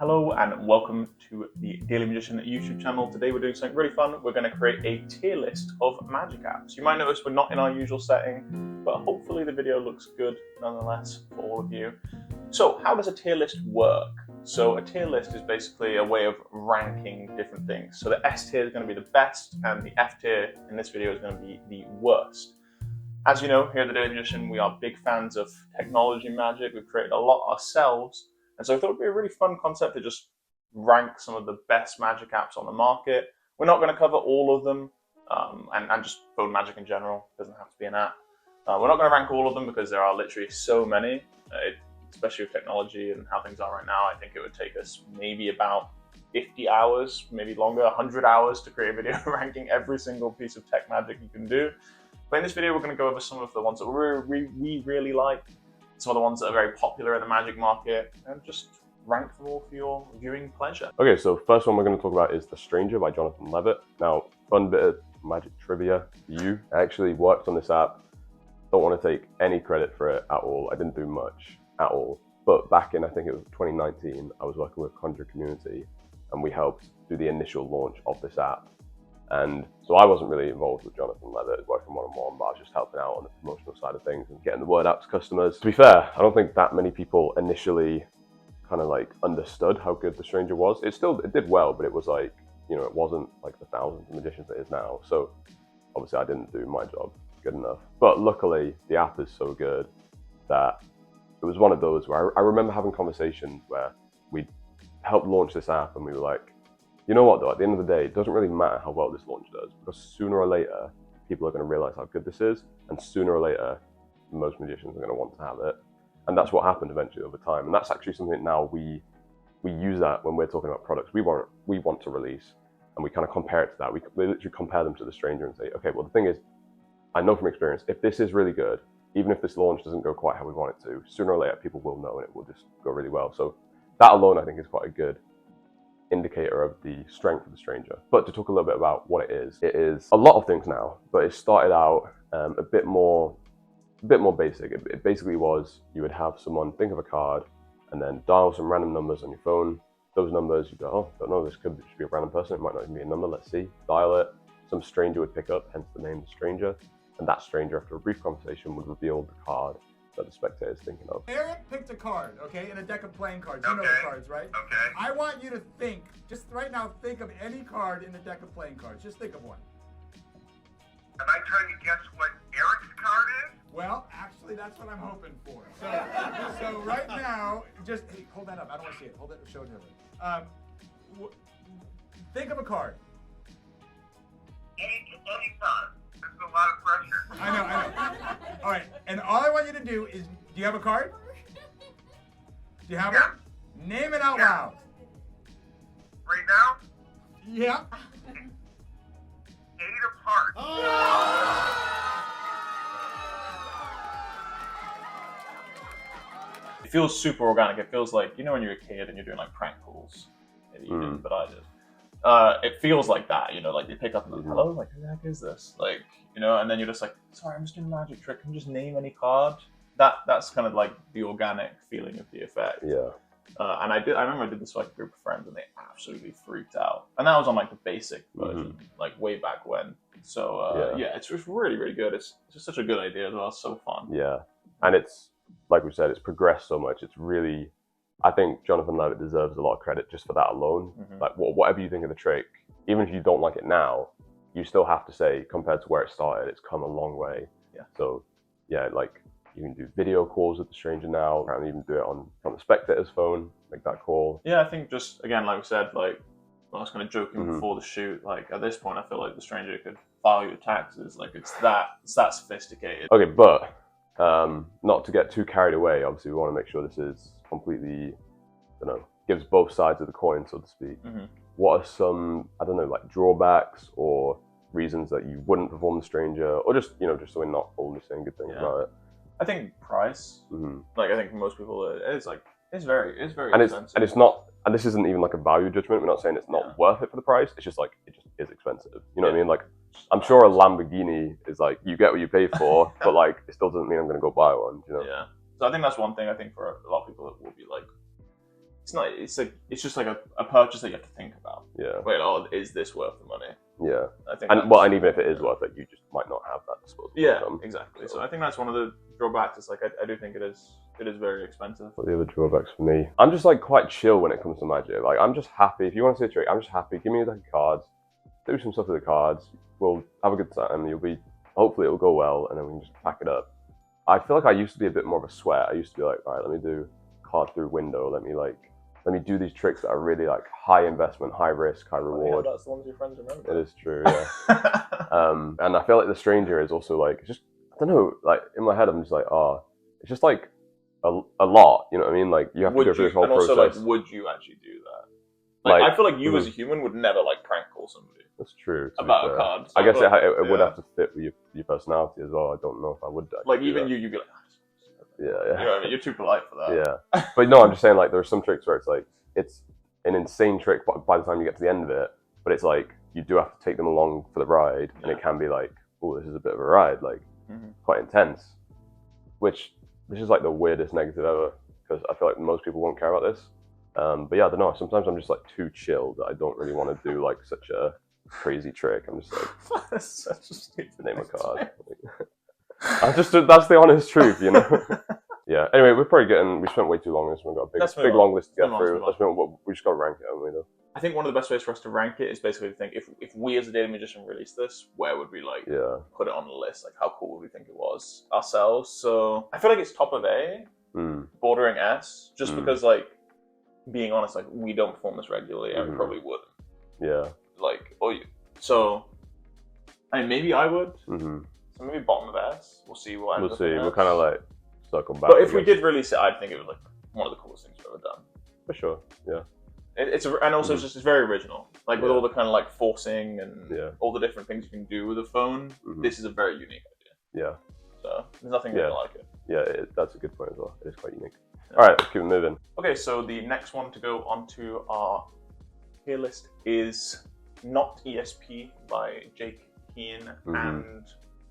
Hello and welcome to the Daily Magician YouTube channel. Today we're doing something really fun. We're going to create a tier list of magic apps. You might notice we're not in our usual setting, but hopefully the video looks good nonetheless for all of you. So how does a tier list work? So a tier list is basically a way of ranking different things. So the S tier is going to be the best and the F tier in this video is going to be the worst. As you know, here at the Daily Magician, we are big fans of technology magic. We've created a lot ourselves. And so I thought it would be a really fun concept to just rank some of the best magic apps on the market. We're not going to cover all of them, and just phone magic in general. It doesn't have to be an app. We're not going to rank all of them because there are literally so many, especially with technology and how things are right now. I think it would take us maybe about 50 hours, maybe longer, 100 hours to create a video ranking every single piece of tech magic you can do. But in this video, we're going to go over some of the ones that we really like, some of the ones that are very popular in the magic market, and just rank them all for your viewing pleasure. Okay, so first one we're going to talk about is The Stranger by Jonathan Levit. Now, fun bit of magic trivia for you. I actually worked on this app. Don't want to take any credit for it at all. I didn't do much at all. But back in, I think it was 2019, I was working with Conjure Community, and we helped do the initial launch of this app. And so I wasn't really involved with Jonathan Levit, working one-on-one, but I was just helping out on the promotional side of things and getting the word out to customers. To be fair, I don't think that many people initially kind of like understood how good The Stranger was. It did well, but it was like, you know, it wasn't like the thousands of magicians it is now. So obviously I didn't do my job good enough. But luckily the app is so good that it was one of those where I remember having conversations where we helped launch this app and we were like, you know what though, at the end of the day, it doesn't really matter how well this launch does, because sooner or later, people are going to realize how good this is, and sooner or later, most magicians are going to want to have it. And that's what happened eventually over time. And that's actually something now we use that when we're talking about products we want to release, and we kind of compare it to that. We literally compare them to The Stranger and say, okay, well the thing is, I know from experience, if this is really good, even if this launch doesn't go quite how we want it to, sooner or later people will know and it will just go really well. So that alone I think is quite a good indicator of the strength of The Stranger. But to talk a little bit about what it is a lot of things now, but it started out a bit more basic. It basically was, you would have someone think of a card and then dial some random numbers on your phone. Those numbers, you go, oh, don't know, this could just be a random person, it might not even be a number, let's see. Dial it, some stranger would pick up, hence the name The Stranger, and that stranger, after a brief conversation, would reveal the card that the spectator is thinking of. Eric picked a card, okay, in a deck of playing cards. You know the cards, right? Okay. I want you to think, just right now, think of any card in the deck of playing cards. Just think of one. Am I trying to guess what Eric's card is? Well, actually, that's what I'm hoping for. So right now, just hey, hold that up. I don't want to see it. Hold it. Show it to me. Think of a card. Any card. This is a lot of pressure. I know. All right, and all I want you to do is, do you have a card? Do you have it? Name it out loud. Right now? Yeah. 8 apart. It feels super organic. It feels like, you know, when you're a kid and you're doing like prank calls. Maybe you didn't, but I did. It feels like that, you know, like you pick up and like, hello, like who the heck is this? Like, you know, and then you're just like, sorry, I'm just doing a magic trick. Can you just name any card? That's kind of like the organic feeling of the effect. Yeah. And I remember I did this with like a group of friends and they absolutely freaked out. And that was on like the basic version, like way back when. So yeah, it's just really, really good. It's just such a good idea as well. It's so fun. Yeah. And it's, like we said, it's progressed so much. It's really, I think Jonathan Levit deserves a lot of credit just for that alone. Like whatever you think of the trick, even if you don't like it now, you still have to say, compared to where it started, it's come a long way. Yeah. So yeah, like you can do video calls with The Stranger now. Apparently even do it on the spectator's phone, make that call. Yeah, I think just, again, like we said, like I was kind of joking before the shoot, like at this point I feel like The Stranger could file your taxes. Like it's that sophisticated. Okay, but not to get too carried away, obviously we want to make sure this is completely, I don't know, gives both sides of the coin, so to speak. What are some, I don't know, like drawbacks or reasons that you wouldn't perform The Stranger, or just, you know, just so we're not only saying good things about it? I think price. Like I think for most people it's very and expensive. It's not, and this isn't even like a value judgment. We're not saying it's not worth it for the price. It's just like, it just is expensive. You know what I mean? Like, I'm sure a Lamborghini is like, you get what you pay for, but like, it still doesn't mean I'm going to go buy one, you know? Yeah. So I think that's one thing. I think for a lot of people it will be like, it's not. It's just like a purchase that you have to think about. Yeah. Wait, oh, is this worth the money? Yeah. I think. And even if it is worth it, you just might not have that disposable income. Exactly. So I think that's one of the drawbacks. It's like I do think it is very expensive. What are the other drawbacks for me? I'm just like quite chill when it comes to Magic. Like I'm just happy. If you want to see a trick, I'm just happy. Give me the cards, do some stuff with the cards. We'll have a good time. Hopefully it'll go well, and then we can just pack it up. I feel like I used to be a bit more of a sweat. I used to be like, all right, let me do card through window. Let me do these tricks that are really like high investment, high risk, high reward. That's the ones your friends remember. It is true, yeah. And I feel like the Stranger is also like, it's just, I don't know, like in my head I'm just like, it's just like a lot, you know what I mean? Like you have to go through this whole process. And also like, would you actually do that? Like I feel like you as a human would never like prank call somebody. That's true. About a card. So I guess it would have to fit with your personality as well. I don't know if I would like even you'd be like, yeah. You know what I mean? You're too polite for that. Yeah. But no, I'm just saying like there are some tricks where it's like, it's an insane trick by the time you get to the end of it, but it's like, you do have to take them along for the ride, and it can be like, oh, this is a bit of a ride, like quite intense, which is like the weirdest negative ever, because I feel like most people won't care about this. But yeah, I don't know, sometimes I'm just like too chill that I don't really want to do like such a crazy trick. I'm just like, that's such a stupid name a card. That's the honest truth, you know? Yeah, anyway, we spent way too long on this one. We've got a big long list to get through. We just got to rank it, haven't we, though? I think one of the best ways for us to rank it is basically to think, if we as a data magician release this, where would we like put it on the list? Like how cool would we think it was ourselves? So I feel like it's top of A, bordering S, just because like, being honest, like we don't perform this regularly and we probably wouldn't. Yeah. Like, so I mean, maybe I would. So maybe bottom of S. We'll see what we'll see. We'll kind of like circle back. But if we did release it, I'd think it was like one of the coolest things we've ever done. For sure. Yeah. And also it's very original. Like with all the kind of like forcing and all the different things you can do with a phone. This is a very unique idea. Yeah. So there's nothing really like it. Yeah, that's a good point as well. It is quite unique. Yeah. All right, let's keep it moving. Okay, so the next one to go onto our tier list is Not ESP by Jake Keane, and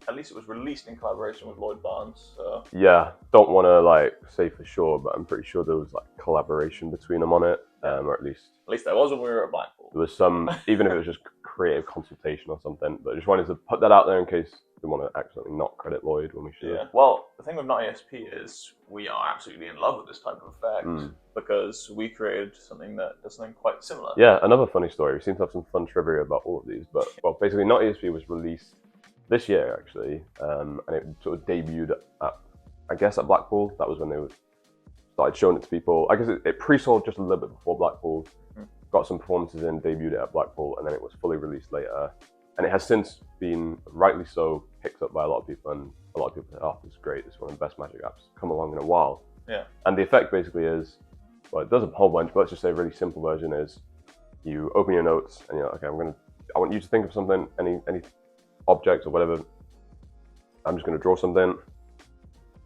at least it was released in collaboration with Lloyd Barnes. So. Yeah, don't want to like say for sure, but I'm pretty sure there was like collaboration between them on it, or at least there was when we were at Blackpool. There was some, even if it was just creative consultation or something. But I just wanted to put that out there in case we want to accidentally not credit Lloyd when we should. Yeah. Well, the thing with Not ESP is we are absolutely in love with this type of effect because we created something that does something quite similar. Yeah, another funny story. We seem to have some fun trivia about all of these, but well, basically, Not ESP was released this year actually, and it sort of debuted at, I guess, at Blackpool. That was when they started showing it to people. I guess it pre-sold just a little bit before Blackpool, got some performances in, debuted it at Blackpool, and then it was fully released later. And it has since been, rightly so, picked up by a lot of people, and a lot of people say, oh, this is great, this is one of the best Magic apps come along in a while. Yeah. And the effect basically is, well, it does a whole bunch, but let's just say a really simple version is, you open your notes, and you're like, okay, I want you to think of something, any object or whatever. I'm just going to draw something.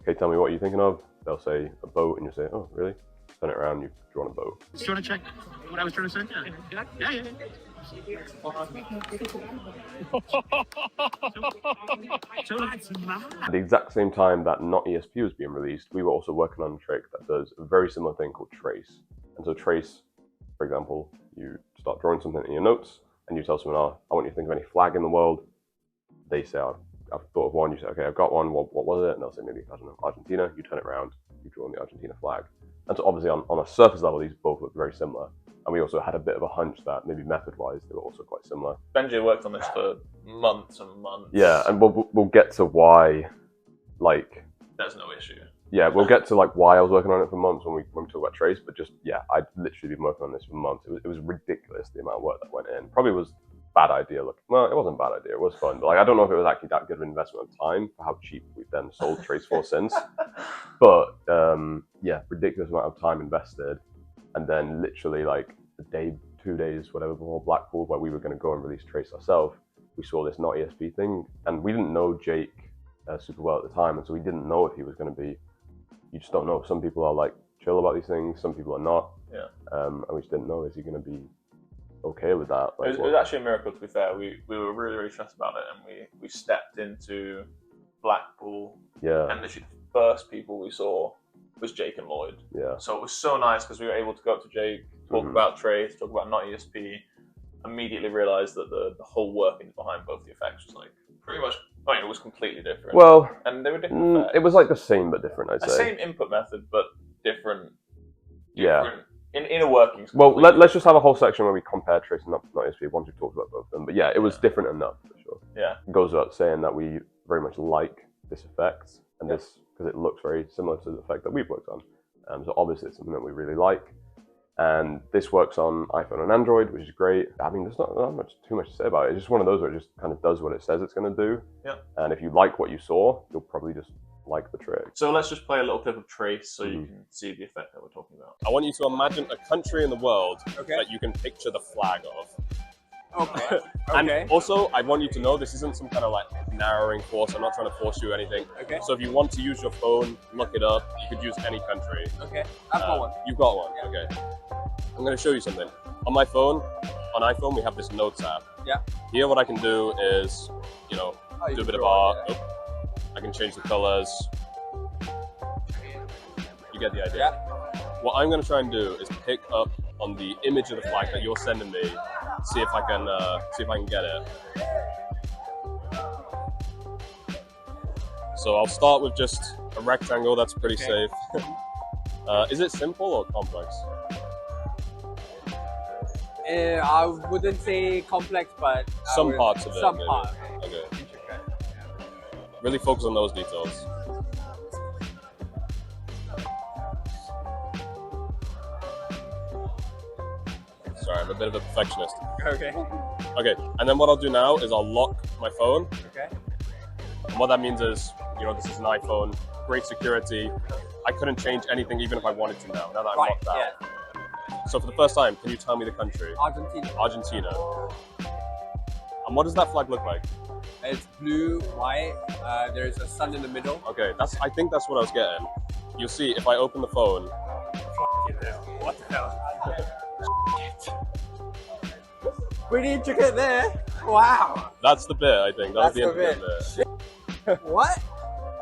Okay, tell me what you're thinking of. They'll say a boat, and you say, oh, really? Turn it around, you've drawn a boat. Do you want to check what I was trying to say? Yeah. At the exact same time that Not ESP was being released, we were also working on a trick that does a very similar thing called Trace. And so Trace, for example, you start drawing something in your notes, and you tell someone, oh, I want you to think of any flag in the world. They say, oh, I've thought of one. You say, okay, I've got one. What was it? And they'll say, maybe, I don't know, Argentina. You turn it around, you draw on the Argentina flag. And so obviously on a surface level, these both look very similar. And we also had a bit of a hunch that maybe method-wise, they were also quite similar. Benji worked on this for months and months. Yeah, and we'll get to why, like... There's no issue. Yeah, we'll get to like why I was working on it for months when we talk about Trace, but just, yeah, I'd literally been working on this for months. It was ridiculous, the amount of work that went in. Probably was bad idea. Well, it wasn't a bad idea, it was fun, but like I don't know if it was actually that good of an investment of time for how cheap we've then sold Trace for since. But yeah, ridiculous amount of time invested, and then literally like a day, 2 days, whatever, before Blackpool, where we were going to go and release Trace ourselves, we saw this Not ESP thing, and we didn't know Jake super well at the time, and so we didn't know if he was going to be. You just don't know. Some people are like chill about these things, some people are not. Yeah. And we just didn't know, is he going to be okay with that? Like, it was actually a miracle, to be fair. We were really, really stressed about it, and we stepped into Blackpool. Yeah. And literally the first people we saw was Jake and Lloyd. Yeah. So it was so nice because we were able to go up to Jake, talk about Trace, talk about not ESP, immediately realised that the whole workings behind both the effects was like pretty much, I mean, it was completely different. Well, and they were different effects. It was like the same but different, I'd the say. Same input method, but different. Yeah. Inner workings. Well, let's just have a whole section where we compare Trace and not ESP once we've talked about both of them. But yeah, it was different enough, for sure. Yeah. It goes without saying that we very much like this effect, and this, because it looks very similar to the effect that we've worked on. So obviously it's something that we really like. And this works on iPhone and Android, which is great. I mean, there's not too much to say about it. It's just one of those where it just kind of does what it says it's going to do. Yeah. And if you like what you saw, you'll probably just like the trick. So let's just play a little clip of Trace so you can see the effect that we're talking about. I want you to imagine a country in the world that you can picture the flag of. Okay. And also, I want you to know this isn't some kind of like narrowing force. I'm not trying to force you or anything. Okay. So if you want to use your phone, look it up. You could use any country. Okay. I've got one. You've got one. Yeah. Okay. I'm going to show you something. On my phone, on iPhone, we have this Notes app. Yeah. Here, what I can do is, you know, do a bit of art. Yeah. I can change the colors. You get the idea. Yeah. What I'm going to try and do is pick up on the image of the flag that you're sending me. See if I can get it. So I'll start with just a rectangle. That's pretty safe. Is it simple or complex? I wouldn't say complex, but Some parts of it. Some maybe. parts. Okay. Intricate. Really focus on those details. Sorry, I'm a bit of a perfectionist. Okay. Okay, and then what I'll do now is I'll lock my phone. Okay. And what that means is, you know, this is an iPhone, great security. I couldn't change anything even if I wanted to now that I'm locked out. Yeah. So for the first time, can you tell me the country? Argentina. Argentina. And what does that flag look like? It's blue, white. There's a sun in the middle. Okay, I think that's what I was getting. You'll see if I open the phone. What the hell? Pretty intricate there. Wow. That's the bit, I think. That was the That's intricate bit. What?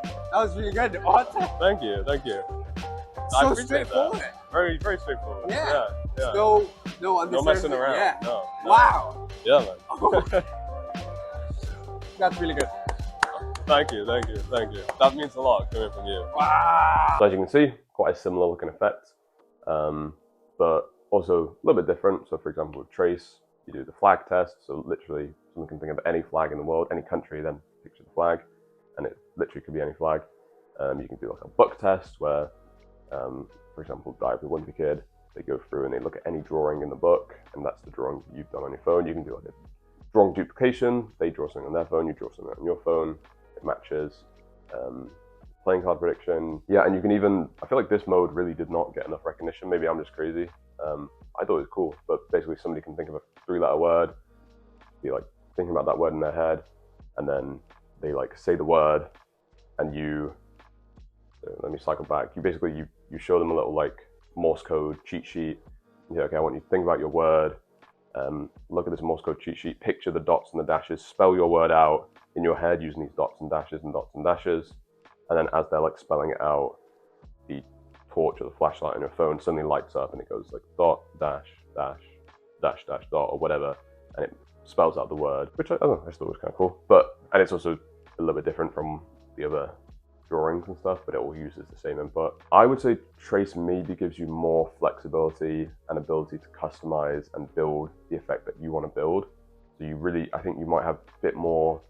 That was really good. What? Thank you, thank you. I So appreciate straightforward. that. Very, very straightforward. Yeah. Yeah. No No messing around. Yeah. No. Wow. Yeah, man. That's really good. Thank you. That means a lot coming from you. Wow. So as you can see, quite a similar looking effect, but also a little bit different. So for example, with Trace, you do the flag test. So literally, someone can think of any flag in the world, any country, then picture the flag, and it literally could be any flag. You can do like a book test where, for example, Diary of a Wimpy Kid, they go through and they look at any drawing in the book, and that's the drawing you've done on your phone. You can do like a drawing duplication. They draw something on their phone, you draw something on your phone. It matches. Playing card prediction. Yeah, and you can even, I feel like this mode really did not get enough recognition. Maybe I'm just crazy. I thought it was cool, but basically somebody can think of a 3-letter word, be like thinking about that word in their head, and then they like say the word, and let me cycle back. You show them a little like Morse code cheat sheet. You say, okay, I want you to think about your word, look at this Morse code cheat sheet, picture the dots and the dashes, spell your word out in your head using these dots and dashes and dots and dashes. And then as they're like spelling it out, the torch or the flashlight on your phone suddenly lights up and it goes like dot, dash, dash, dash, dash, dot, or whatever. And it spells out the word, which I thought was kind of cool. And it's also a little bit different from the other drawings and stuff, but it all uses the same input. I would say Trace maybe gives you more flexibility and ability to customize and build the effect that you want to build. So I think you might have a bit more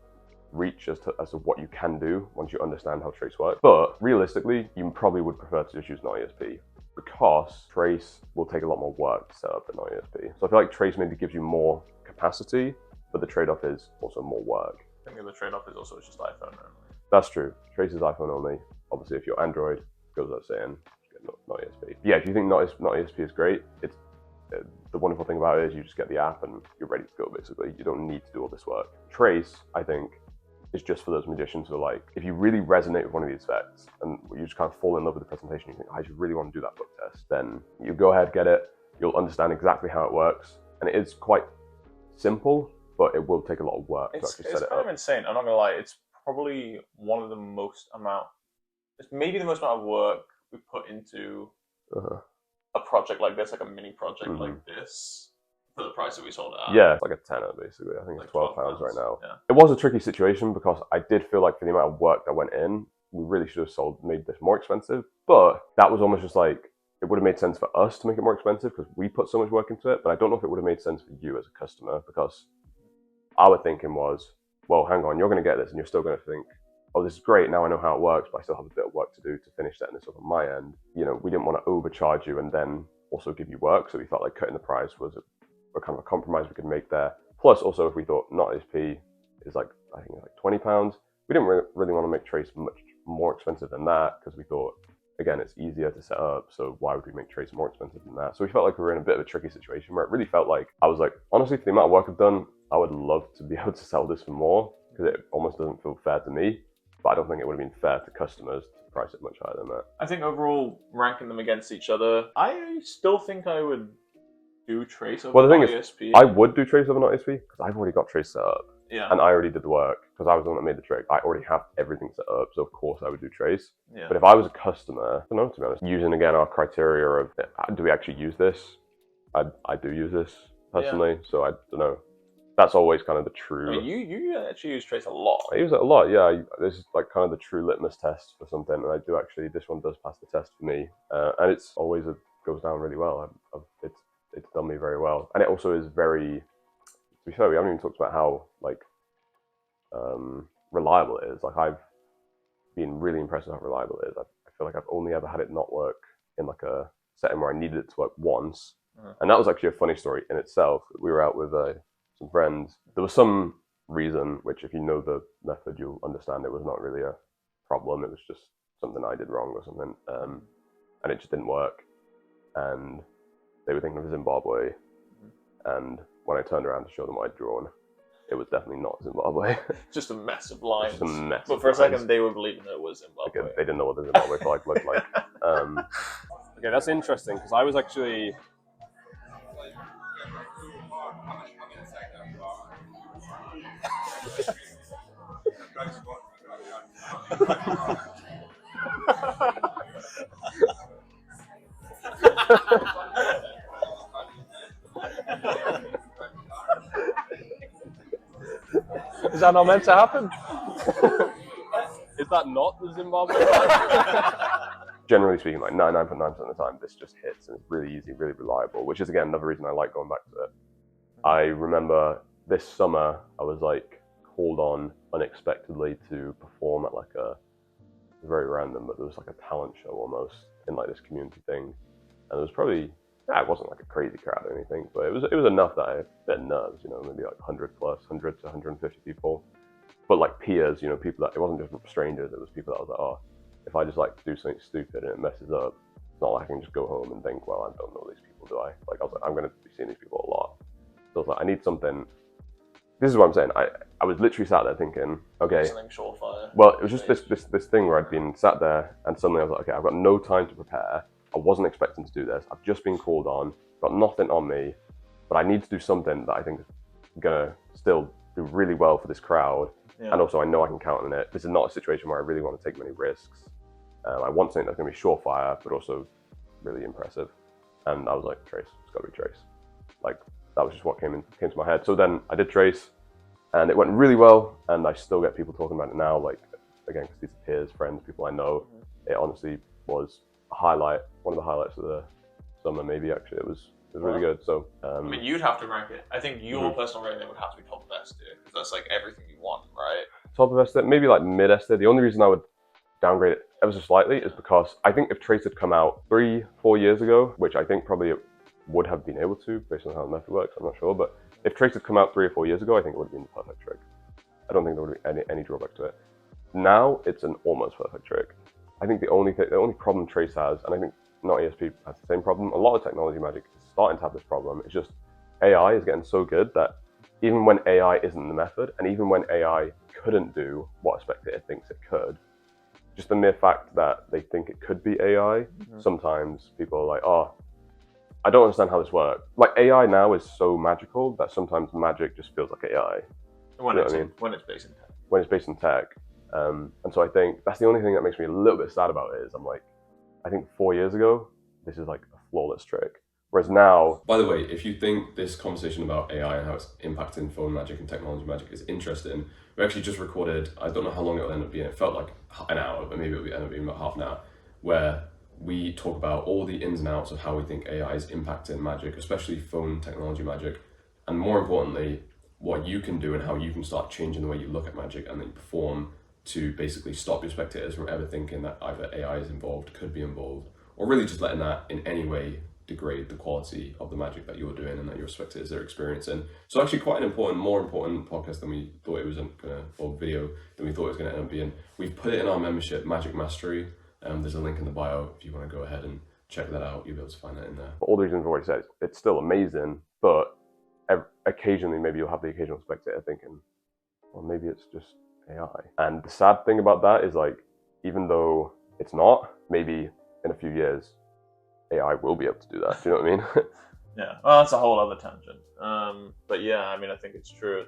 reach as to what you can do once you understand how Trace works. But realistically, you probably would prefer to just use NotESP because Trace will take a lot more work to set up than NotESP. So I feel like Trace maybe gives you more capacity, but the trade-off is also more work. I think the trade-off is also it's just iPhone only. That's true. Trace is iPhone only. Obviously, if you're Android, goes without saying, get NotESP. Yeah, if you think NotESP is great, it's the wonderful thing about it is you just get the app and you're ready to go, basically. You don't need to do all this work. Trace, I think, is just for those magicians who are like, if you really resonate with one of these effects and you just kind of fall in love with the presentation, you think, I just really want to do that book test, then you go ahead, get it, you'll understand exactly how it works. And it is quite simple, but it will take a lot of work to actually set it up. It's kind of insane, I'm not gonna lie, it's probably it's maybe the most amount of work we put into Uh-huh. a project like this, like a mini project like this, for the price that we sold it at. Yeah, it's like a tenner basically. I think Like it's £12 right now. Yeah. It was a tricky situation because I did feel like for the amount of work that went in, we really should have made this more expensive. But that was almost just like, it would have made sense for us to make it more expensive because we put so much work into it. But I don't know if it would have made sense for you as a customer, because our thinking was, well, hang on, you're going to get this and you're still going to think, oh, this is great, now I know how it works, but I still have a bit of work to do to finish setting this up on my end. You know, we didn't want to overcharge you and then also give you work, so we felt like cutting the price was a kind of a compromise we could make there. Plus, also, if we thought not ESP is like, I think it's like £20, we didn't really want to make Trace much more expensive than that, because we thought, again, it's easier to set up, so why would we make Trace more expensive than that? So we felt like we were in a bit of a tricky situation where it really felt like, I was like, honestly, for the amount of work I've done, I would love to be able to sell this for more, because it almost doesn't feel fair to me. But I don't think it would have been fair to customers to price it much higher than that. I think overall, ranking them against each other, I still think I would do Trace over ESP. I would do Trace over not ESP because I've already got Trace set up. Yeah. And I already did the work because I was the one that made the trick. I already have everything set up, so of course I would do Trace. Yeah. But if I was a customer, I don't know, to be honest, using again our criteria of, do we actually use this? I do use this personally, so I don't know. That's always kind of the true. I mean, you actually use Trace a lot. I use it a lot, yeah. This is like kind of the true litmus test for something, and I do actually. This one does pass the test for me, and it's always goes down really well. It's done me very well, and it also is very. To be fair, we haven't even talked about how like reliable it is. Like I've been really impressed with how reliable it is. I feel like I've only ever had it not work in like a setting where I needed it to work once, and that was actually a funny story in itself. We were out with some friends. There was some reason, which if you know the method, you'll understand it was not really a problem. It was just something I did wrong or something, and it just didn't work. And they were thinking of Zimbabwe, and when I turned around to show them what I'd drawn, it was definitely not Zimbabwe. Just a mess of lines. Just a mess. But for a second, they were believing that it was Zimbabwe. Like, they didn't know what the Zimbabwe flag looked like. Okay, that's interesting because I was actually. Is that not meant to happen? Is that not the Zimbabwe flag? Generally speaking, like 99.9% of the time, this just hits and it's really easy, really reliable, which is again another reason I like going back to it. I remember this summer, I was like called on unexpectedly to perform at like very random, but there was like a talent show almost in like this community thing. And it was probably, it wasn't like a crazy crowd or anything, but it was enough that I had a bit of nerves, you know, maybe like 100 to 150 people. But like peers, you know, people that, it wasn't just strangers, it was people that I was like, oh, if I just like do something stupid and it messes up, it's not like I can just go home and think, well, I don't know these people, do I? Like I was like, I'm going to be seeing these people a lot. So I was like, I need something. This is what I'm saying. I was literally sat there thinking, okay. Something surefire. Well, it was just this thing where I'd been sat there and suddenly I was like, okay, I've got no time to prepare. I wasn't expecting to do this. I've just been called on, got nothing on me, but I need to do something that I think is gonna still do really well for this crowd. Yeah. And also I know I can count on it. This is not a situation where I really want to take many risks. I want something that's gonna be surefire, but also really impressive. And I was like, Trace, it's gotta be Trace. Like, that was just what came to my head. So then I did Trace, and it went really well, and I still get people talking about it now, like, again, because these are peers, friends, people I know. It honestly was a highlight, one of the highlights of the summer, maybe, actually. It was really good. So I mean, you'd have to rank it. I think your personal rating would have to be top of S tier, because that's like everything you want, right? Top of S tier, maybe like mid S tier. The only reason I would downgrade it ever so slightly is because I think if Trace had come out 3-4 years ago, which I think probably it would have been able to, based on how the method works, I'm not sure, but if Trace had come out 3 or 4 years ago, I think it would have been the perfect trick. I don't think there would be any drawback to it. Now, it's an almost perfect trick. I think the only problem Trace has, and I think not ESP has the same problem, a lot of technology magic is starting to have this problem, it's just AI is getting so good that even when AI isn't the method, and even when AI couldn't do what a spectator thinks it could, just the mere fact that they think it could be AI, sometimes people are like, oh, I don't understand how this works. Like AI now is so magical that sometimes magic just feels like AI. When it's based in tech. When it's based in tech. And so I think that's the only thing that makes me a little bit sad about it is I'm like, I think 4 years ago, this is like a flawless trick. Whereas now... By the way, if you think this conversation about AI and how it's impacting phone magic and technology magic is interesting, we actually just recorded, I don't know how long it'll end up being, it felt like an hour, but maybe it'll end up being about half an hour, where we talk about all the ins and outs of how we think AI is impacting magic, especially phone technology magic, and more importantly, what you can do and how you can start changing the way you look at magic and then you perform to basically stop your spectators from ever thinking that either AI is involved, could be involved, or really just letting that in any way degrade the quality of the magic that you're doing and that your spectators are experiencing. So actually quite an important, more important podcast than we thought it was gonna, or video than we thought it was gonna end up being. We've put it in our membership, Magic Mastery. There's a link in the bio if you want to go ahead and check that out. You'll be able to find that in there. For all the reasons I've already said, it's still amazing, but occasionally maybe you'll have the occasional spectator thinking, well, maybe it's just AI. And the sad thing about that is, like, even though it's not, maybe in a few years, AI will be able to do that. Do you know what I mean? Yeah, well, that's a whole other tangent. But yeah, I mean, I think it's true.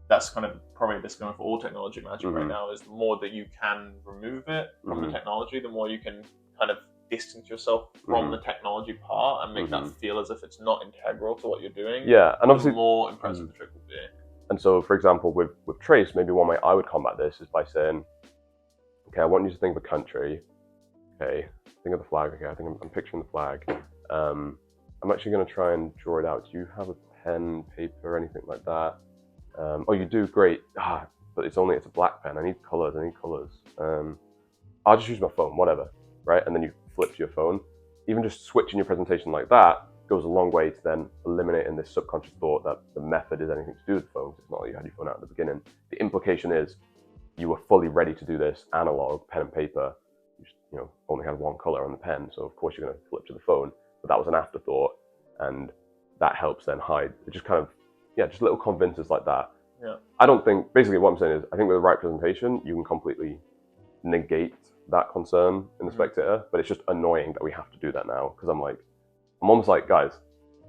That's kind of probably a disclaimer for all technology magic right now, is the more that you can remove it from the technology, the more you can kind of distance yourself from the technology part and make that feel as if it's not integral to what you're doing. Yeah, and obviously the more impressive the trick will be. And so, for example, with Trace, maybe one way I would combat this is by saying, okay, I want you to think of a country. Okay, think of the flag. Okay, I think I'm picturing the flag. I'm actually going to try and draw it out. Do you have a pen, paper, anything like that? Oh, you do? Great. But it's a black pen. I need colors. I'll just use my phone, whatever, right? And then you flip to your phone. Even just switching your presentation like that goes a long way to then eliminating this subconscious thought that the method is anything to do with the phone. It's not like you had your phone out at the beginning. The implication is you were fully ready to do this analog, pen and paper. You only had one color on the pen, so of course you're going to flip to the phone. But that was an afterthought, and that helps then hide. It just kind of, just little convinces like that. Yeah. I don't think, basically what I'm saying is, I think with the right presentation, you can completely negate that concern in the spectator, but it's just annoying that we have to do that now, because I'm almost like, guys,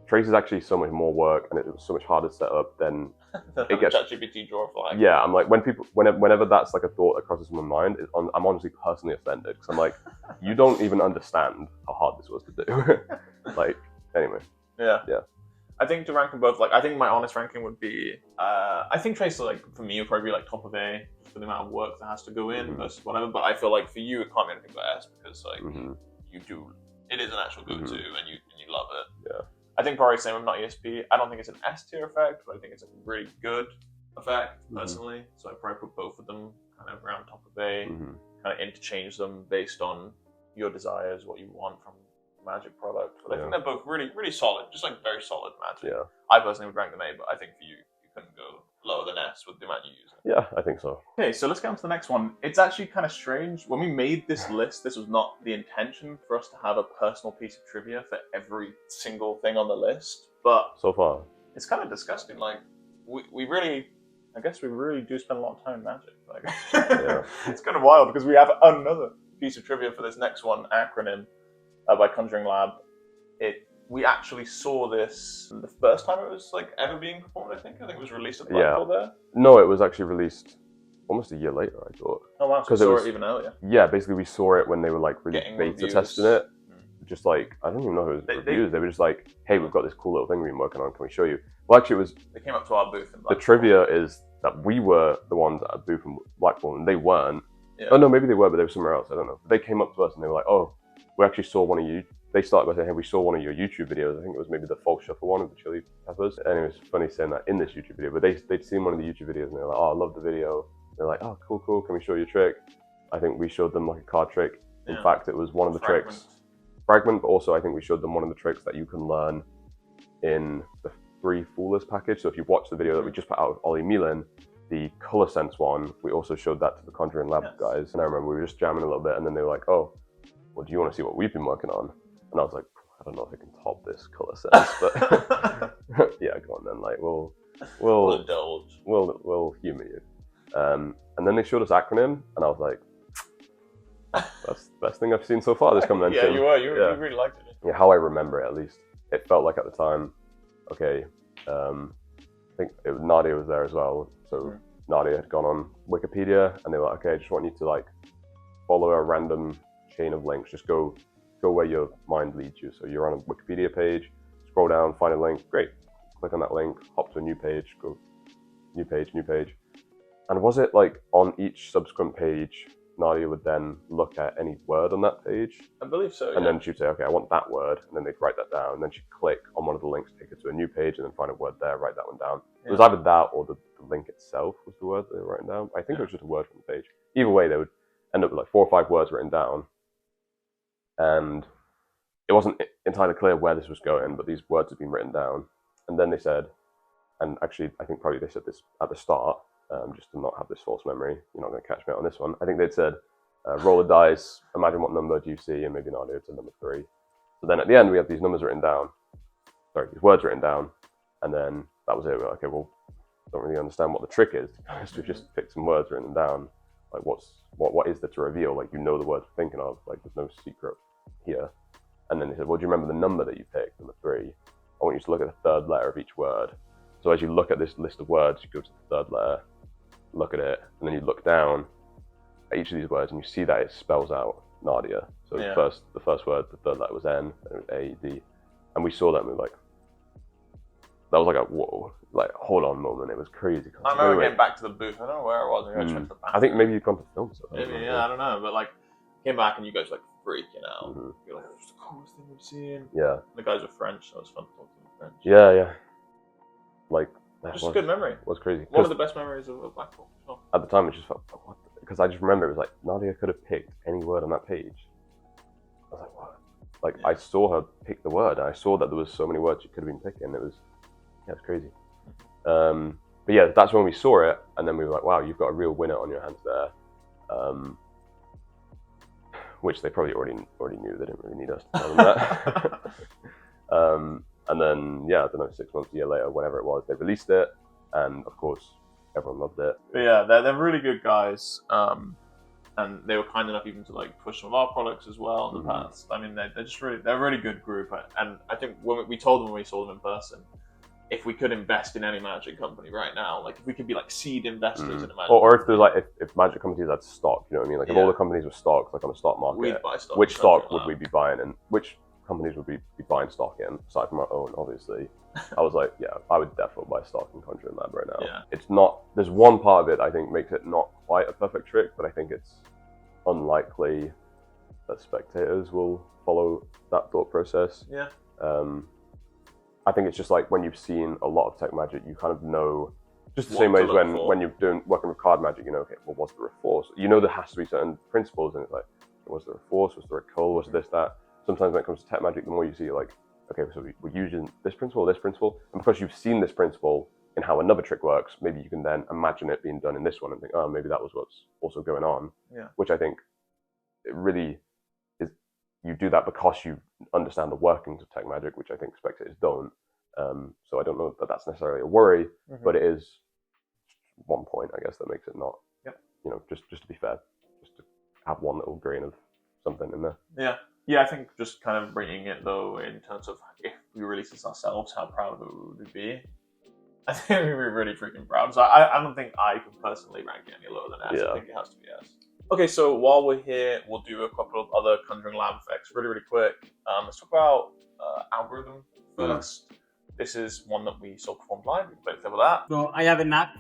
Trace is actually so much more work, and it was so much harder to set up than it gets. ChatGPT draw a flag. Yeah, I'm like, whenever that's like a thought that crosses my mind, I'm honestly personally offended, because I'm like, you don't even understand how hard this was to do. Like, anyway. Yeah. Yeah. I think to rank them both, I think my honest ranking would be, I think Trace, for me, would probably be top of A for the amount of work that has to go in versus whatever. But I feel like for you, it can't be anything but S, because it is an actual go-to and you love it. Yeah. I think probably same with not ESP. I don't think it's an S tier effect, but I think it's a really good effect personally. So I probably put both of them kind of around top of A, kind of interchange them based on your desires, what you want from magic product. But I think they're both really, really solid, just very solid magic. Yeah. I personally would rank them A, but I think for you, you couldn't go lower than S with the amount you use it. Yeah, I think so. Okay, so let's get on to the next one. It's actually kind of strange. When we made this list, this was not the intention for us to have a personal piece of trivia for every single thing on the list, but so far, it's kind of disgusting. We really, I guess we really do spend a lot of time in magic. It's kind of wild because we have another piece of trivia for this next one, acronym, by Conjuring Lab. We actually saw this the first time it was ever being performed. I think it was released at the Blackpool there. No, it was actually released almost a year later, I thought. Oh wow, so we saw it even earlier. Yeah, basically we saw it when they were really Getting beta reviews. testing it. Just I don't even know who it was reviews. They were just like, hey, we've got this cool little thing we've been working on. Can we show you? Well, actually, they came up to our booth in Blackpool. The trivia is that we were the ones at a booth in Blackpool, and they weren't. Yeah. Oh no, maybe they were, but they were somewhere else. I don't know. They came up to us and they were like, oh, we actually saw one of you. They started by saying, hey, we saw one of your YouTube videos. I think it was maybe the False Shuffle one of the Chili Peppers. And it was funny saying that in this YouTube video, but they'd seen one of the YouTube videos and they were like, oh, I love the video. They're like, oh, cool, can we show you a trick? I think we showed them a card trick. In fact, it was one of the tricks. Fragment, but also I think we showed them one of the tricks that you can learn in the free Foolers package. So if you watch the video that we just put out with Ollie Milan, the color sense one, we also showed that to the Conjuring Lab guys. And I remember we were just jamming a little bit and then they were like, oh, well, do you want to see what we've been working on? And I was like, I don't know if I can top this color sense, but yeah, go on then. We'll indulge. We'll humor you. And then they showed us acronym, and I was like, that's the best thing I've seen so far this convention. Yeah, you were. You really liked it. Yeah, how I remember it at least. It felt like at the time, okay, I think Nadia was there as well. So Nadia had gone on Wikipedia, and they were like, okay, I just want you to follow a random chain of links. Just go where your mind leads you. So you're on a Wikipedia page, scroll down, find a link, great. Click on that link, hop to a new page, go new page. And was it like on each subsequent page, Nadia would then look at any word on that page? I believe so. And then she'd say, okay, I want that word. And then they'd write that down. And then she'd click on one of the links, take her to a new page, and then find a word there, write that one down. It was either that or the link itself was the word they were writing down. I think it was just a word from the page. Either way, they would end up with like 4 or 5 words written down. And it wasn't entirely clear where this was going, but these words had been written down. And then they said, and actually, I think probably they said this at the start, just to not have this false memory. You're not going to catch me out on this one. I think they'd said, roll a dice, imagine what number do you see, and maybe Nadia would say number 3. So then at the end, we have these numbers written down, these words written down, and then that was it. We're like, okay, well, don't really understand what the trick is. We've just picked some words, written them down. Like, what is there to reveal? Like, you know the words we're thinking of. Like, there's no secret here. And then they said, well, do you remember the number that you picked, number 3? I want you to look at the 3rd letter of each word. So as you look at this list of words, you go to the 3rd letter, look at it, and then you look down at each of these words, and you see that it spells out Nadia. So the first word, the 3rd letter was N, then it was A, D, and we saw that and we were like, that was like a whoa, like hold on moment. It was crazy. I remember getting back to the booth. I don't know where I was. I went to the bathroom. I think maybe you've gone to film something. Maybe, I don't know. But like, came back and you guys were like freaking out. You're like, it's the coolest thing we've seen. Yeah. The guys were French, so it was fun talking to them French. Yeah. Like, just a good memory. It was crazy. One of the best memories of Blackpool. Sure. At the time, it just felt, what? Because I just remember it was like, Nadia could have picked any word on that page. I was like, what? Like, I saw her pick the word, and I saw that there was so many words she could have been picking. It was crazy. But yeah, that's when we saw it, and then we were like, wow, you've got a real winner on your hands there. Which they probably already knew. They didn't really need us to tell them that. And then, I don't know, 6 months, a year later, whenever it was, they released it, and of course, everyone loved it. But yeah, they're really good guys, and they were kind enough even to like push some of our products as well in the past. I mean, they're a really good group, and I think when we told them when we saw them in person, if we could invest in any Magic company right now, like if we could be like seed investors in a Magic or if there's like if Magic companies had stock, you know what I mean? Like if all the companies were stocks, like on the stock market, we'd buy stock. Which stock would we be buying, and which companies would we be buying stock in, aside from our own, obviously? I was like, I would definitely buy stock in Conjuring Lab right now. Yeah. It's not, there's one part of it I think makes it not quite a perfect trick, but I think it's unlikely that spectators will follow that thought process. Yeah. I think it's just like when you've seen a lot of tech magic, you kind of know, just the same way as when you're working with card magic, you know, okay, well, what's the reforce? You know there has to be certain principles, and it's like, was there a force, was there a cull, was this, that? Sometimes when it comes to tech magic, the more you see, you're like, okay, so we're using this principle, and because you've seen this principle in how another trick works, maybe you can then imagine it being done in this one and think, oh, maybe that was what's also going on. Yeah. Which I think it really is, you do that because you understand the workings of tech magic, which I think spectators don't. So I don't know that that's necessarily a worry, but it is one point, I guess, that makes it not, you know, just to be fair, just to have one little grain of something in there. Yeah, I think just kind of bringing it though in terms of if we release this ourselves, how proud would we be? I think we'd be really freaking proud. So I don't think I could personally rank it any lower than S. I think it has to be S. Okay, so while we're here, we'll do a couple of other Conjuring Lab effects really quick. Let's talk about Algorithm first. This is one that we saw performed live. We played with that. So I have an app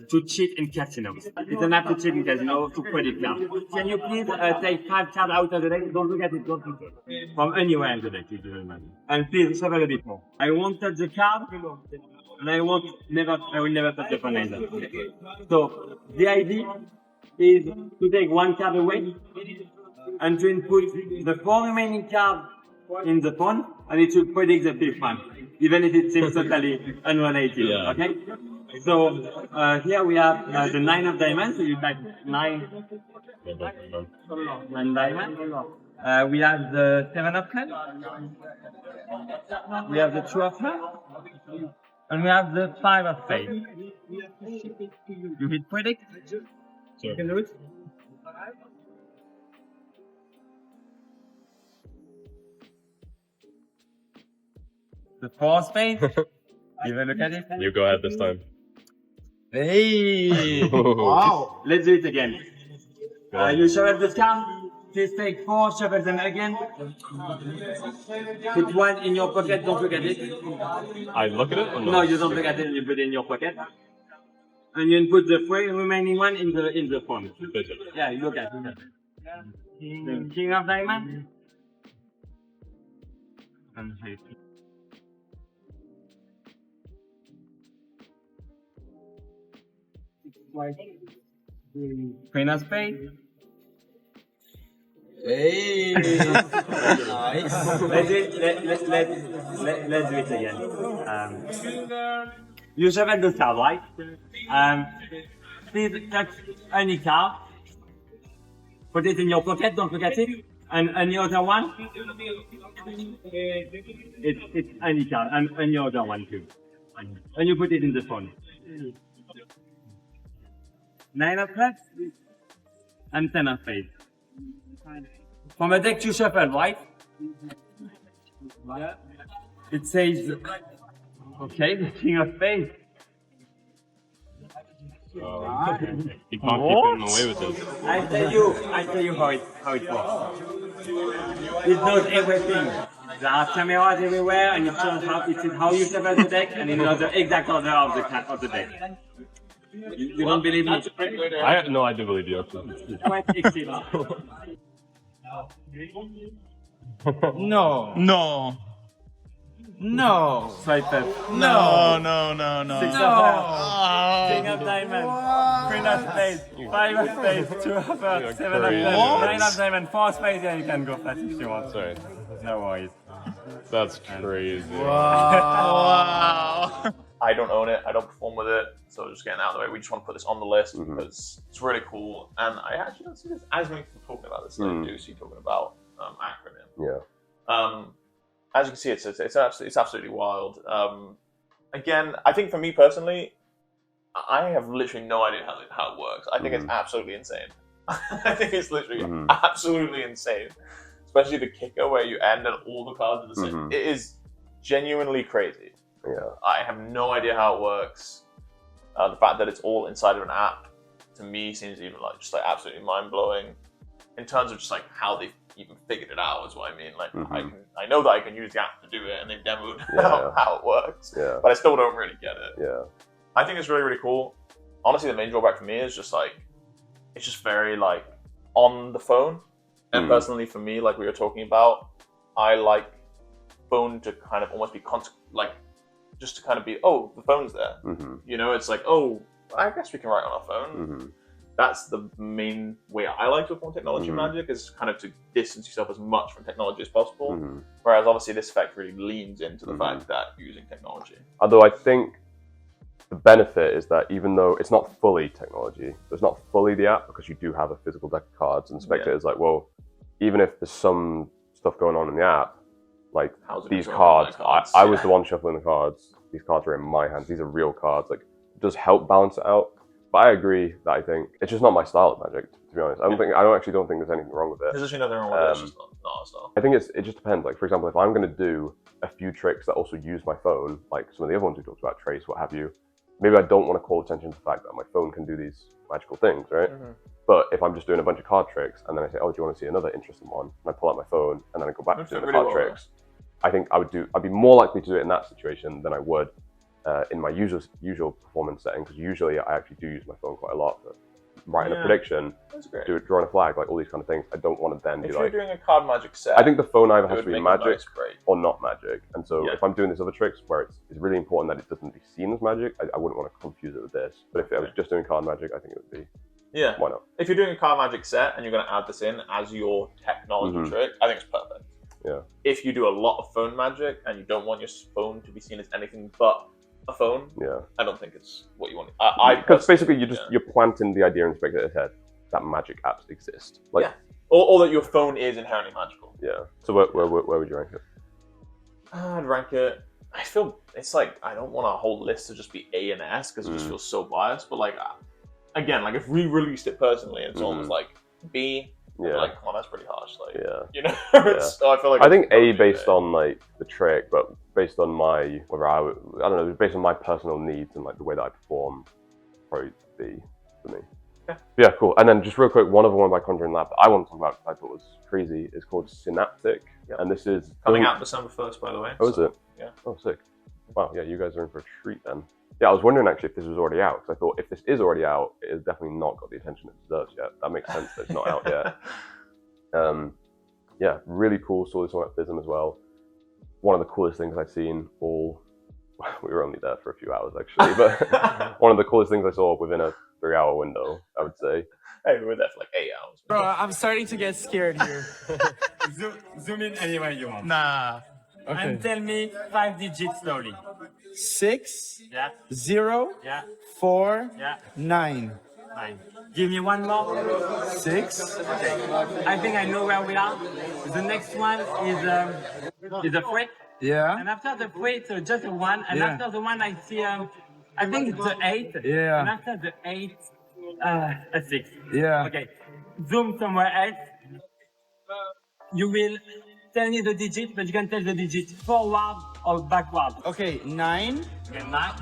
to cheat in casinos. It's an app to cheat in casino to predict cards. Can you please take 5 cards out of the deck? Don't look at it, don't look at it. From anywhere in the deck, you do it. And please shuffle a bit more. I won't touch the card, and I will never touch the financial. So the idea is to take 1 card away and to input the 4 remaining cards in the phone, and it should predict the 5th one, even if it seems totally unrelated. Okay? So here we have the 9 of diamonds, so you type 9 diamonds. We have the 7 of clubs. We have the 2 of clubs. And we have the 5 of spades. You hit predict. You can do it. The 4 of spades. Give a look at it. You go ahead this time. Hey! Wow! Let's do it again. You show us the card. Please take 4, shuffle them again. Put one in your pocket, don't look at it. I look at it or no? No, you don't look at it, you put it in your pocket. And you put the remaining one in the phone. Yeah, you look at it. The King of Diamonds. And Queen of Spades. Hey, nice. Let's do it again. You shuffle the card, right? Please touch any card. Put it in your pocket, don't look at it. And any other one? It's any card, and any other one too. And you put it in the phone. 9 of clubs and 10 of spades. From a deck you shuffle, right? It says, okay, the King of Spades. You can't keep getting away with this. I tell you how it works. It knows everything. There are cameras everywhere, and it shows how you shuffle the deck, and it knows the exact order of the deck. You don't believe me? No, I do believe you. It's quite excellent. No. No. No. Swipe up. No. 6 of hearts, King of diamonds, Queen of spades, 5 of spades, 2 of hearts, 7 of crazy. diamonds, 9 of diamonds, 4 of spades. Yeah, you can go fast if you want. Sorry. No worries. That's crazy. Wow. I don't own it, I don't perform with it, so just getting out of the way. We just want to put this on the list because it's really cool. And I actually don't see this as many people talking about this as I do see talking about acronym. Yeah. As you can see, it's absolutely wild. Again, I think for me personally, I have literally no idea how it works. I think it's absolutely insane. I think it's literally absolutely insane. Especially the kicker where you end and all the cards are the same. It is genuinely crazy. Yeah. I have no idea how it works. The fact that it's all inside of an app, to me, seems even just absolutely mind-blowing. In terms of just how they even figured it out is what I mean. I know that I can use the app to do it, and they've demoed how it works. Yeah. But I still don't really get it. Yeah. I think it's really, really cool. Honestly, the main drawback for me is just it's just very on the phone. And personally, for me, like we were talking about, I like phone to kind of almost be just to kind of be, oh, the phone's there. You know, it's oh, I guess we can write on our phone. That's the main way I like to perform technology magic, is kind of to distance yourself as much from technology as possible. Whereas obviously this effect really leans into the fact that you're using technology. Although I think the benefit is that even though it's not fully technology, it's not fully the app, because you do have a physical deck of cards, and spectators well, even if there's some stuff going on in the app, these cards, I was the one shuffling the cards. These cards are in my hands. These are real cards. It does help balance it out. But I agree that I think it's just not my style of magic, to be honest. I actually don't think there's anything wrong with it. There's actually nothing wrong with it. It's just not our style. I think it just depends. For example, if I'm going to do a few tricks that also use my phone, like some of the other ones we talked about, Trace, what have you, maybe I don't want to call attention to the fact that my phone can do these magical things, right? But if I'm just doing a bunch of card tricks, and then I say, oh, do you want to see another interesting one? And I pull out my phone, and then I go back to doing the card tricks. I think I'd be more likely to do it in that situation than I would in my usual performance setting, because usually I actually do use my phone quite a lot for writing a prediction, drawing a flag, all these kind of things. I don't want to then if you're doing a card magic set, I think the phone either has to be magic nice or not magic. And so if I'm doing these other tricks where it's really important that it doesn't be seen as magic, I wouldn't want to confuse it with this. But if I was just doing card magic, I think it would be. Yeah. Why not? If you're doing a card magic set and you're going to add this in as your technology trick, I think it's perfect. Yeah. If you do a lot of phone magic and you don't want your phone to be seen as anything but a phone, I don't think it's what you want. Because basically you're planting the idea in the spectator's head that magic apps exist. Or that your phone is inherently magical. Yeah. So where would you rank it? I'd rank it. I feel it's I don't want a whole list to just be A and S, because it just feels so biased. But again, if we released it personally, it's almost B. Yeah. Come on, that's pretty harsh. You know. So I feel I think A based on the trick, but based on my I don't know, based on my personal needs and the way that I perform, probably B for me. Yeah, cool. And then just real quick, one other one by Conjuring Lab that I want to talk about because I thought was crazy is called Synaptic. Yep. And this is Coming out December 1st, by the way. Oh, is it? Yeah. Oh, sick. Wow, yeah, you guys are in for a treat then. Yeah, I was wondering actually if this was already out, because I thought if this is already out, it has definitely not got the attention it deserves yet. That makes sense that it's not out yet. Yeah, really cool. Saw this one at FISM as well. One of the coolest things I've seen all... We were only there for a few hours actually, but one of the coolest things I saw within a 3-hour window, I would say. Hey, we were there for like 8 hours. Bro, I'm starting to get scared here. Zoom in anywhere you want. Nah. Okay. And tell me 5 digits slowly. 6, Yeah, 0, yeah, 4, yeah. 9. 9. Give me one more. 6. Okay. I think I know where we are. The next one is a freight. Yeah. And after the freight, so just a 1. And Yeah. after the 1, I see, I think it's the 8. Yeah. And after the 8, a 6. Yeah. Okay. Zoom somewhere else. You will tell me the digit, but you can tell the digit forward or backward. Okay, 9, Okay, 9.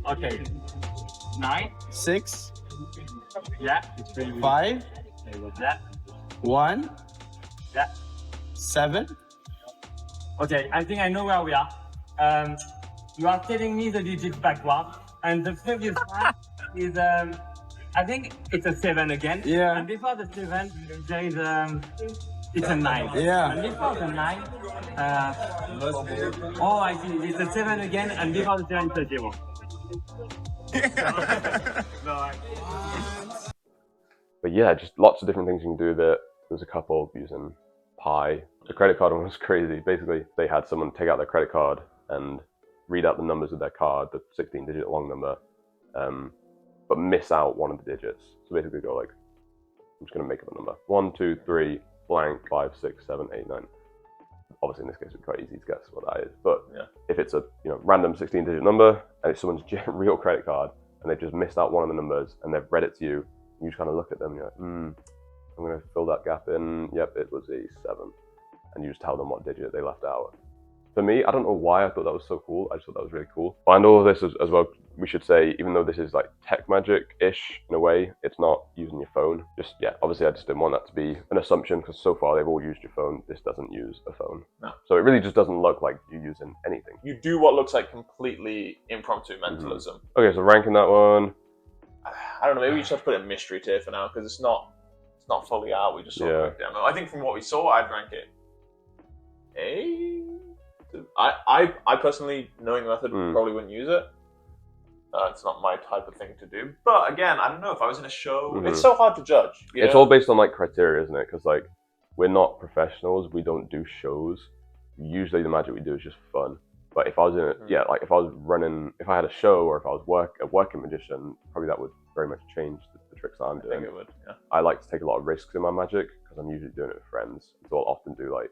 Okay. 9. 6, Yeah. 5, Yeah. 1, Yeah. 7. Okay, I think I know where we are. You are telling me the digits backward, and the previous one is I think it's a 7 again. Yeah. And before the 7, there is it's a 9. Yeah. And before the 9, oh, I see. It's a 7 again, and before the 7, it's a 0. No, But yeah, just lots of different things you can do with it. There's a couple using Pi. The credit card one was crazy. Basically, they had someone take out their credit card and read out the numbers of their card, the 16-digit long number, but miss out one of the digits. So basically go like, I'm just going to make up a number. 1, 2, 3, blank, 5, 6, 7, 8, 9. Obviously in this case it's quite easy to guess what that is. But Yeah. if it's a random 16-digit number and it's someone's real credit card and they've just missed out one of the numbers and they've read it to you, you just kind of look at them and you're like, I'm going to fill that gap in. Yep, it was a 7. And you just tell them what digit they left out. For me, I don't know why I thought that was so cool. I just thought that was really cool. Behind all of this as well, we should say, even though this is like tech magic-ish in a way, it's not using your phone. Just, yeah, obviously I just didn't want that to be an assumption because so far they've all used your phone. This doesn't use a phone. No. So it really just doesn't look like you're using anything. You do what looks like completely impromptu mentalism. Okay, so ranking that one. I don't know, maybe we just have to put it in mystery tier for now because it's not fully out. We just saw a quick demo. I think from what we saw, I'd rank it A. I personally, knowing the method, probably wouldn't use it. It's not my type of thing to do. But again, I don't know if I was in a show. It's so hard to judge. It's all based on like criteria, isn't it? Because like we're not professionals. We don't do shows. Usually the magic we do is just fun. But if I was in it, like if I was running, if I had a show or if I was a working magician, probably that would very much change the tricks that I'm doing. I think it would, yeah. I like to take a lot of risks in my magic because I'm usually doing it with friends. So I'll often do like,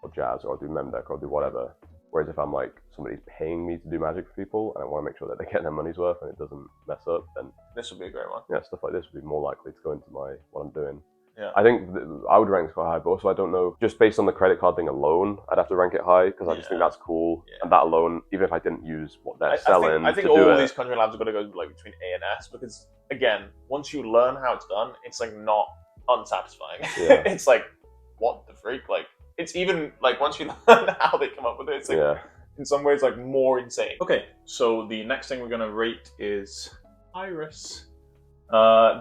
or jazz, or I'll do memdeck, or I'll do whatever. Whereas if I'm like, somebody's paying me to do magic for people and I want to make sure that they get their money's worth and it doesn't mess up, then this would be a great one. yeah, stuff like this would be more likely to go into what I'm doing. Yeah. I think I would rank this quite high, but also I don't know, just based on the credit card thing alone, I'd have to rank it high because I just think that's cool. Yeah. And that alone, even if I didn't use what they're selling, I think all these Conjuring Labs are going to go like between A and S because again, once you learn how it's done, it's like not unsatisfying. Yeah. It's like, what the freak? Like, it's even like once you learn how they come up with it, it's like in some ways like more insane. Okay, so the next thing we're going to rate is Iris.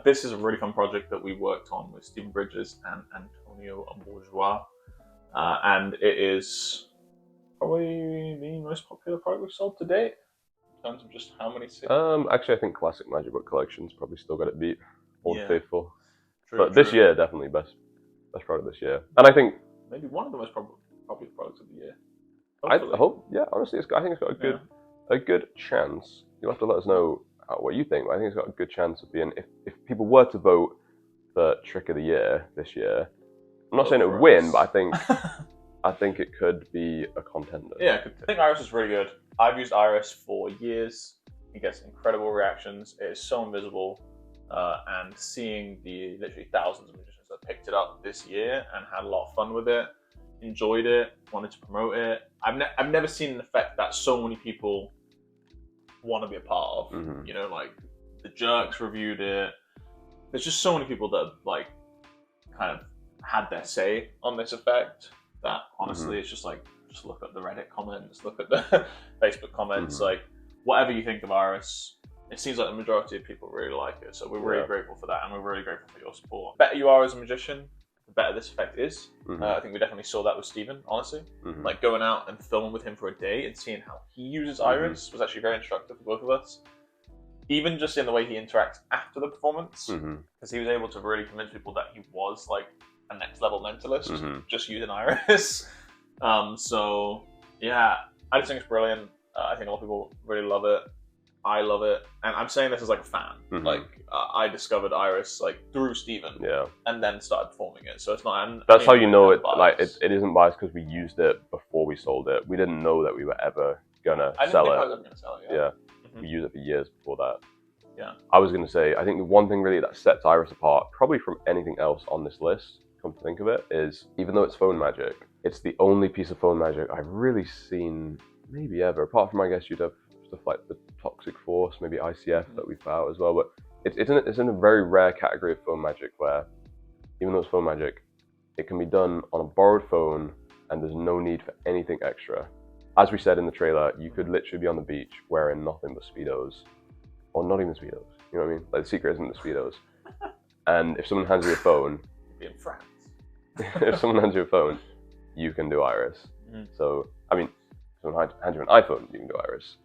This is a really fun project that we worked on with Stephen Bridges and Antonio Bourgeois, and it is probably the most popular product we've sold to date in terms of just how many sales. Actually, I think Classic Magic Book Collection's probably still got it beat. Old Faithful. True, but this year, definitely best product this year. And I think maybe one of the most popular products of the year. I hope, yeah, honestly, I think it's got a good chance. You'll have to let us know what you think, but I think it's got a good chance of being, if people were to vote for Trick of the Year this year, I'm not saying it would win, but I think it could be a contender. Yeah, I think Iris is really good. I've used Iris for years. It gets incredible reactions. It is so invisible, and seeing the literally thousands of magicians that picked it up this year and had a lot of fun with it, enjoyed it, wanted to promote it. I've never seen an effect that so many people want to be a part of. You know, like the Jerks reviewed it, there's just so many people that have, like, kind of had their say on this effect that honestly it's just like, just look at the Reddit comments, look at the Facebook comments, like whatever you think of Iris, it seems like the majority of people really like it. So we're really grateful for that, and we're really grateful for your support. The better you are as a magician, the better this effect is. I think we definitely saw that with Stephen, honestly. Like going out and filming with him for a day and seeing how he uses Iris was actually very instructive for both of us. Even just in the way he interacts after the performance, because he was able to really convince people that he was like a next level mentalist, just using Iris. So yeah, I just think it's brilliant. I think a lot of people really love it. I love it, and I'm saying this as like a fan. Like I discovered Iris like through Stephen, and then started performing it. So it's not. That's how you know it. Like it isn't biased because we used it before we sold it. We didn't know that we were ever gonna sell it. I was gonna sell it. Yeah. We used it for years before that. Yeah. I was gonna say, I think the one thing really that sets Iris apart, probably from anything else on this list, come to think of it, is even though it's phone magic, it's the only piece of phone magic I've really seen maybe ever. Apart from, I guess you'd have stuff like the Toxic Force, maybe ICF that we put out as well, but it's in a very rare category of phone magic where, even though it's phone magic, it can be done on a borrowed phone and there's no need for anything extra. As we said in the trailer, you could literally be on the beach wearing nothing but Speedos, or not even Speedos, you know what I mean? Like the secret isn't the Speedos. And if someone hands you a phone, be in France. if someone hands you a phone, you can do Iris. So, I mean, if someone hands you an iPhone, you can do Iris.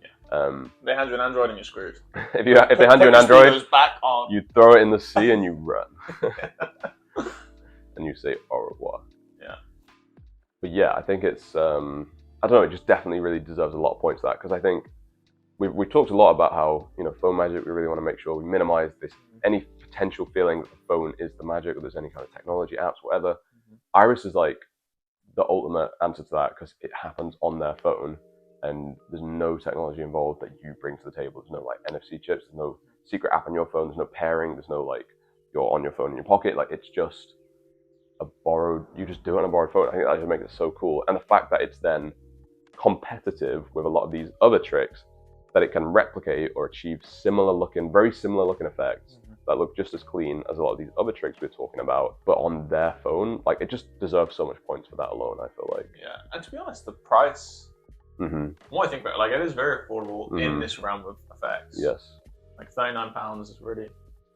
They hand you an Android and you're screwed. If they hand you an Android, back on. you throw it in the sea and you run. And you say au revoir. Yeah. But yeah, I think it's, I don't know, it just definitely really deserves a lot of points for that, because I think we talked a lot about how, you know, phone magic, we really want to make sure we minimize this, any potential feeling that the phone is the magic, or there's any kind of technology, apps, whatever. Iris is like the ultimate answer to that, because it happens on their phone. And there's no technology involved that you bring to the table. There's no like NFC chips, there's no secret app on your phone, there's no pairing, there's no like you're on your phone in your pocket. Like it's just a borrowed, you just do it on a borrowed phone. I think that just makes it so cool. And the fact that it's then competitive with a lot of these other tricks, that it can replicate or achieve similar looking, very similar looking effects that look just as clean as a lot of these other tricks we're talking about, but on their phone, like it just deserves so much points for that alone, I feel like. Yeah, and to be honest, the price, the more I think about it, like it is very affordable in this realm of effects. Yes. Like £39 is really.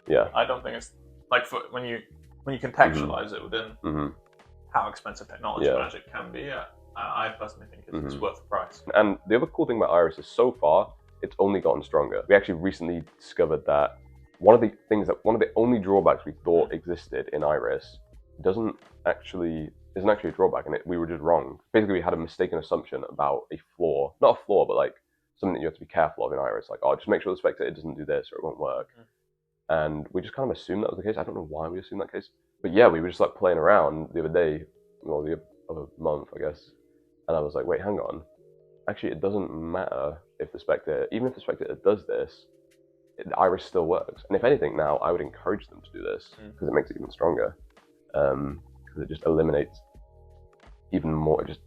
Yeah. I don't think it's like for when you contextualize it within how expensive technology magic can be. I personally think it's worth the price. And the other cool thing about Iris is so far it's only gotten stronger. We actually recently discovered that one of the only drawbacks we thought existed in Iris isn't actually a drawback, and we were just wrong. Basically, we had a mistaken assumption about a flaw. Not a flaw, but like something that you have to be careful of in Iris. Like, oh, just make sure the spectator doesn't do this or it won't work. And we just kind of assumed that was the case. I don't know why we assumed that case. But yeah, we were just like playing around the other day, well, the other month, I guess. And I was like, wait, hang on. Actually, it doesn't matter if the spectator, even if the spectator does this, the Iris still works. And if anything now, I would encourage them to do this because it makes it even stronger. Because it just eliminates even more, it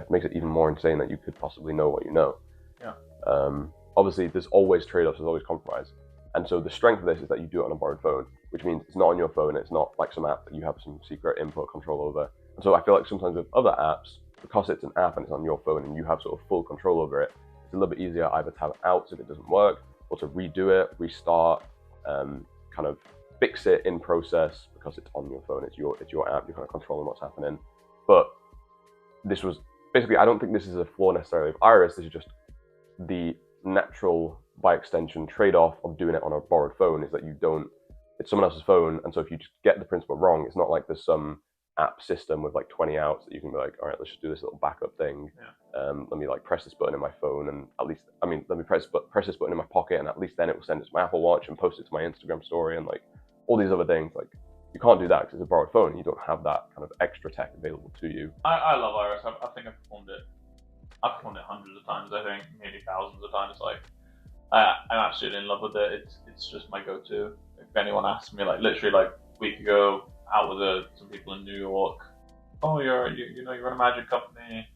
makes it even more insane that you could possibly know what you know. Yeah. Obviously, there's always trade-offs, there's always compromise. And so the strength of this is that you do it on a borrowed phone, which means it's not on your phone, it's not like some app that you have some secret input control over. And so I feel like sometimes with other apps, because it's an app and it's on your phone and you have sort of full control over it, it's a little bit easier either to have outs if it doesn't work, or to redo it, restart, kind of fix it in process because it's on your phone, it's your app, you're kind of controlling what's happening. But this was, basically, I don't think this is a flaw necessarily of Iris, this is just the natural, by extension, trade-off of doing it on a borrowed phone is that it's someone else's phone, and so if you just get the principle wrong, it's not like there's some app system with like 20 outs that you can be like, all right, let's just do this little backup thing. Let me like press this button in my phone, and at least, let me press this button in my pocket, and at least then it will send it to my Apple Watch and post it to my Instagram story, and like all these other things. Like you can't do that because it's a borrowed phone. You don't have that kind of extra tech available to you. I love Iris. I think I've performed it hundreds of times. I think maybe thousands of times. Like I'm absolutely in love with it. It's just my go-to. If anyone asks me, like literally like a week ago, out with some people in New York. Oh, you run a magic company.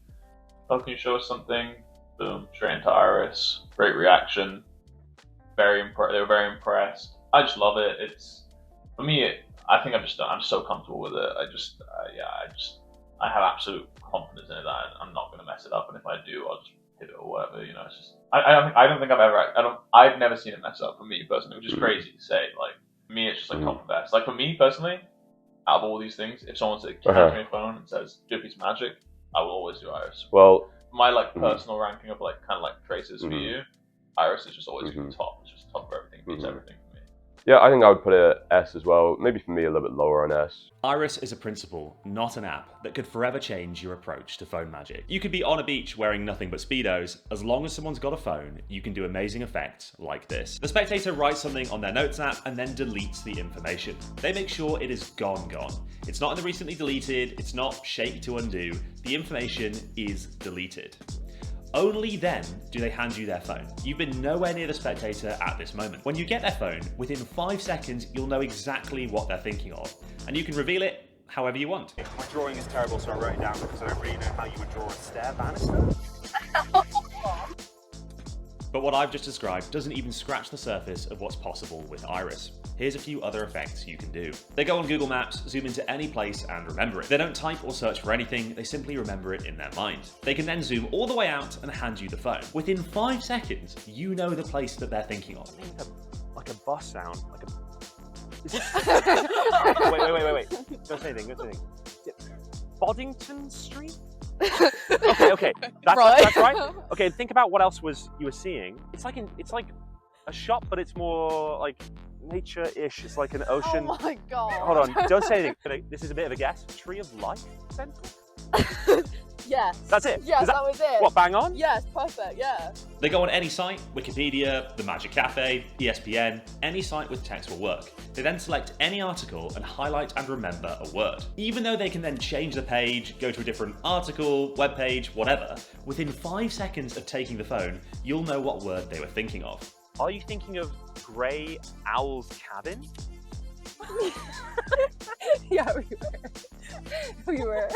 Oh, can you show us something? Boom, straight into Iris. Great reaction. They were very impressed. I just love it. For me, I think I'm so comfortable with it. I have absolute confidence in it that I'm not going to mess it up, and if I do, I'll just hit it or whatever. You know, it's just I don't think I've never seen it mess up for me personally, which is crazy to say. Like for me, it's just like copy best. Like for me personally, out of all these things, if someone hands me a phone and says do a piece of magic, I will always do Iris. Well, my like personal ranking of like kind of like traces for you, Iris is just always top. It's just top for everything, beats everything for me. Yeah, I think I would put it at S as well. Maybe for me a little bit lower on S. Iris is a principle, not an app, that could forever change your approach to phone magic. You could be on a beach wearing nothing but Speedos. As long as someone's got a phone, you can do amazing effects like this. The spectator writes something on their notes app and then deletes the information. They make sure it is gone. It's not in the recently deleted, it's not shake to undo. The information is deleted. Only then do they hand you their phone. You've been nowhere near the spectator at this moment. When you get their phone, within 5 seconds, you'll know exactly what they're thinking of, and you can reveal it however you want. My drawing is terrible, so I wrote it down because I don't really know how you would draw a stair banister. But what I've just described doesn't even scratch the surface of what's possible with Iris. Here's a few other effects you can do. They go on Google Maps, zoom into any place and remember it. They don't type or search for anything, they simply remember it in their mind. They can then zoom all the way out and hand you the phone. Within 5 seconds, you know the place that they're thinking of. Like a bus sound, like a... Is it... wait. Don't say anything. Boddington Street? Okay. That's right. Okay, think about what else you were seeing. It's like a shop, but it's more like nature-ish. It's like an ocean. Oh my god. Hold on, don't say anything. This is a bit of a guess. Tree of Life Center? Yes. That's it? Yes, that was it. What, bang on? Yes, perfect, yeah. They go on any site, Wikipedia, the Magic Cafe, ESPN, any site with text will work. They then select any article and highlight and remember a word. Even though they can then change the page, go to a different article, web page, whatever, within 5 seconds of taking the phone, you'll know what word they were thinking of. Are you thinking of Grey Owl's Cabin? Yeah, we were.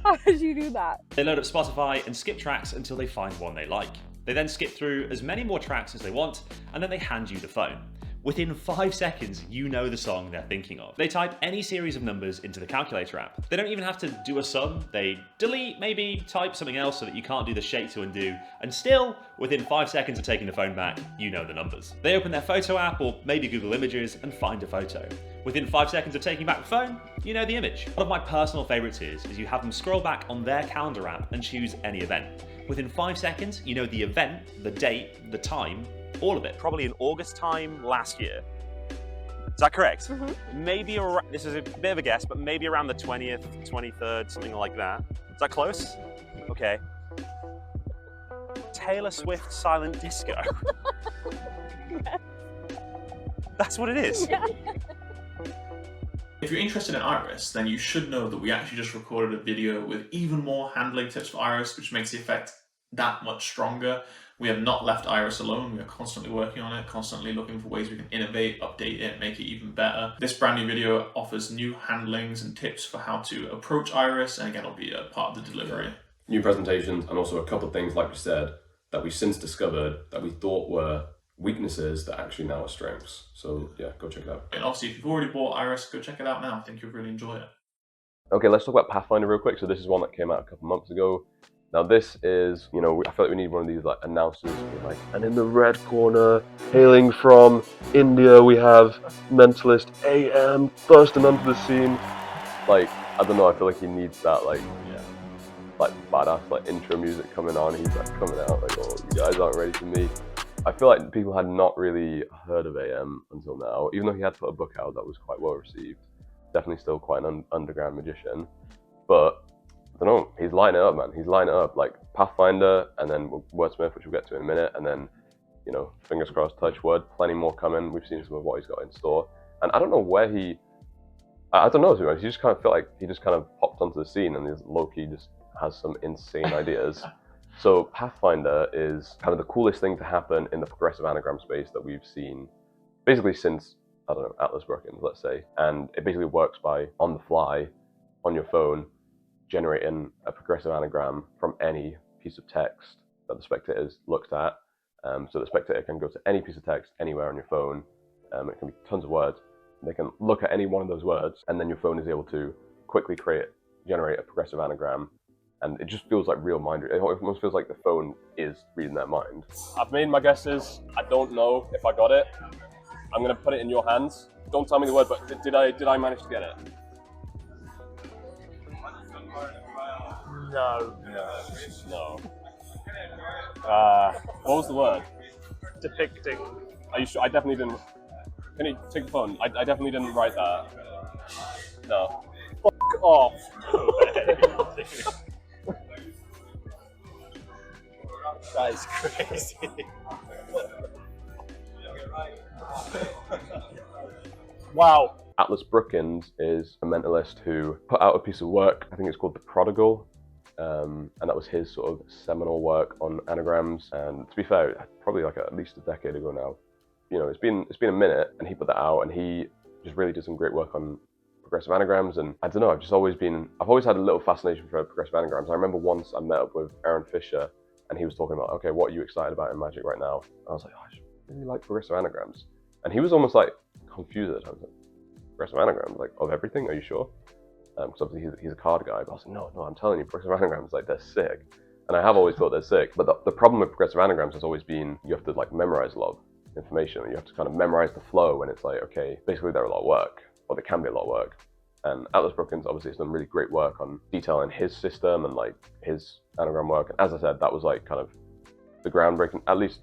How did you do that? They load up Spotify and skip tracks until they find one they like. They then skip through as many more tracks as they want, and then they hand you the phone. Within 5 seconds, you know the song they're thinking of. They type any series of numbers into the calculator app. They don't even have to do a sum. They delete, maybe type something else so that you can't do the shake to undo, and still, within 5 seconds of taking the phone back, you know the numbers. They open their photo app or maybe Google Images and find a photo. Within 5 seconds of taking back the phone, you know the image. One of my personal favorites is you have them scroll back on their calendar app and choose any event. Within 5 seconds, you know the event, the date, the time, all of it. Probably in August time last year. Is that correct? Mm-hmm. Maybe around, this is a bit of a guess, but maybe around the 20th, 23rd, something like that. Is that close? Okay. Taylor Swift Silent Disco. That's what it is. Yeah. If you're interested in Iris, then you should know that we actually just recorded a video with even more handling tips for Iris, which makes the effect that much stronger. We have not left Iris alone. We are constantly working on it, constantly looking for ways we can innovate, update it, make it even better. This brand new video offers new handlings and tips for how to approach Iris, and again, it'll be a part of the delivery. New presentations, and also a couple of things, like we said, that we since discovered that we thought were weaknesses that actually now are strengths. So yeah, go check it out. And obviously, if you've already bought Iris, go check it out now. I think you'll really enjoy it. Okay, let's talk about Pathfinder real quick. So this is one that came out a couple months ago. Now this is, you know, I feel like we need one of these like announcers, like, and in the red corner, hailing from India, we have Mentalist AM bursting onto the scene. Like, I don't know, I feel like he needs that, like, like badass like intro music coming on. He's like coming out like, oh, you guys aren't ready for me. I feel like people had not really heard of AM until now, even though he had put a book out that was quite well received. Definitely still quite an underground magician, but I don't know, he's lighting it up, man. He's lighting it up, like Pathfinder, and then Wordsmith, which we'll get to in a minute, and then, you know, fingers crossed, touch wood, plenty more coming. We've seen some of what he's got in store, and I don't know where I don't know, to be honest. You just kind of feel like he just kind of popped onto the scene, and he's low-key just has some insane ideas. So Pathfinder is kind of the coolest thing to happen in the progressive anagram space that we've seen, basically since, I don't know, Atlas Brookings, let's say. And it basically works by, on the fly, on your phone, generating a progressive anagram from any piece of text that the spectator looks at. So the spectator can go to any piece of text anywhere on your phone. It can be tons of words, They can look at any one of those words, and then your phone is able to quickly generate a progressive anagram, and it just feels like real mind reading. It almost feels like the phone is reading their mind. I've made my guesses. I don't know if I got it. I'm gonna put it in your hands. Don't tell me the word, but did I manage to get it? No. No. What was the word? Depicting. Are you sure? I definitely didn't. Can you take the phone? I definitely didn't write that. No. Fuck off. That is crazy. Wow. Atlas Brookins is a mentalist who put out a piece of work, I think it's called The Prodigal, and that was his sort of seminal work on anagrams. And to be fair, probably like at least a decade ago now. You know, it's been a minute, and he put that out, and he just really did some great work on progressive anagrams. And I don't know, I've always had a little fascination for progressive anagrams. I remember once I met up with Aaron Fisher, and he was talking about, okay, what are you excited about in Magic right now? And I was like, oh, I just really like progressive anagrams. And he was almost like confused at times. Like, progressive anagrams, like, of everything, are you sure? Because obviously he's a card guy, but I was like, no, I'm telling you, progressive anagrams, like, they're sick. And I have always thought they're sick, but the problem with progressive anagrams has always been, you have to like memorize a lot of information, you have to kind of memorize the flow, and it's like, okay, basically they're a lot of work, or they can be a lot of work. And Atlas Brookins obviously has done really great work on detailing his system and like his anagram work. And as I said, that was like kind of the groundbreaking, at least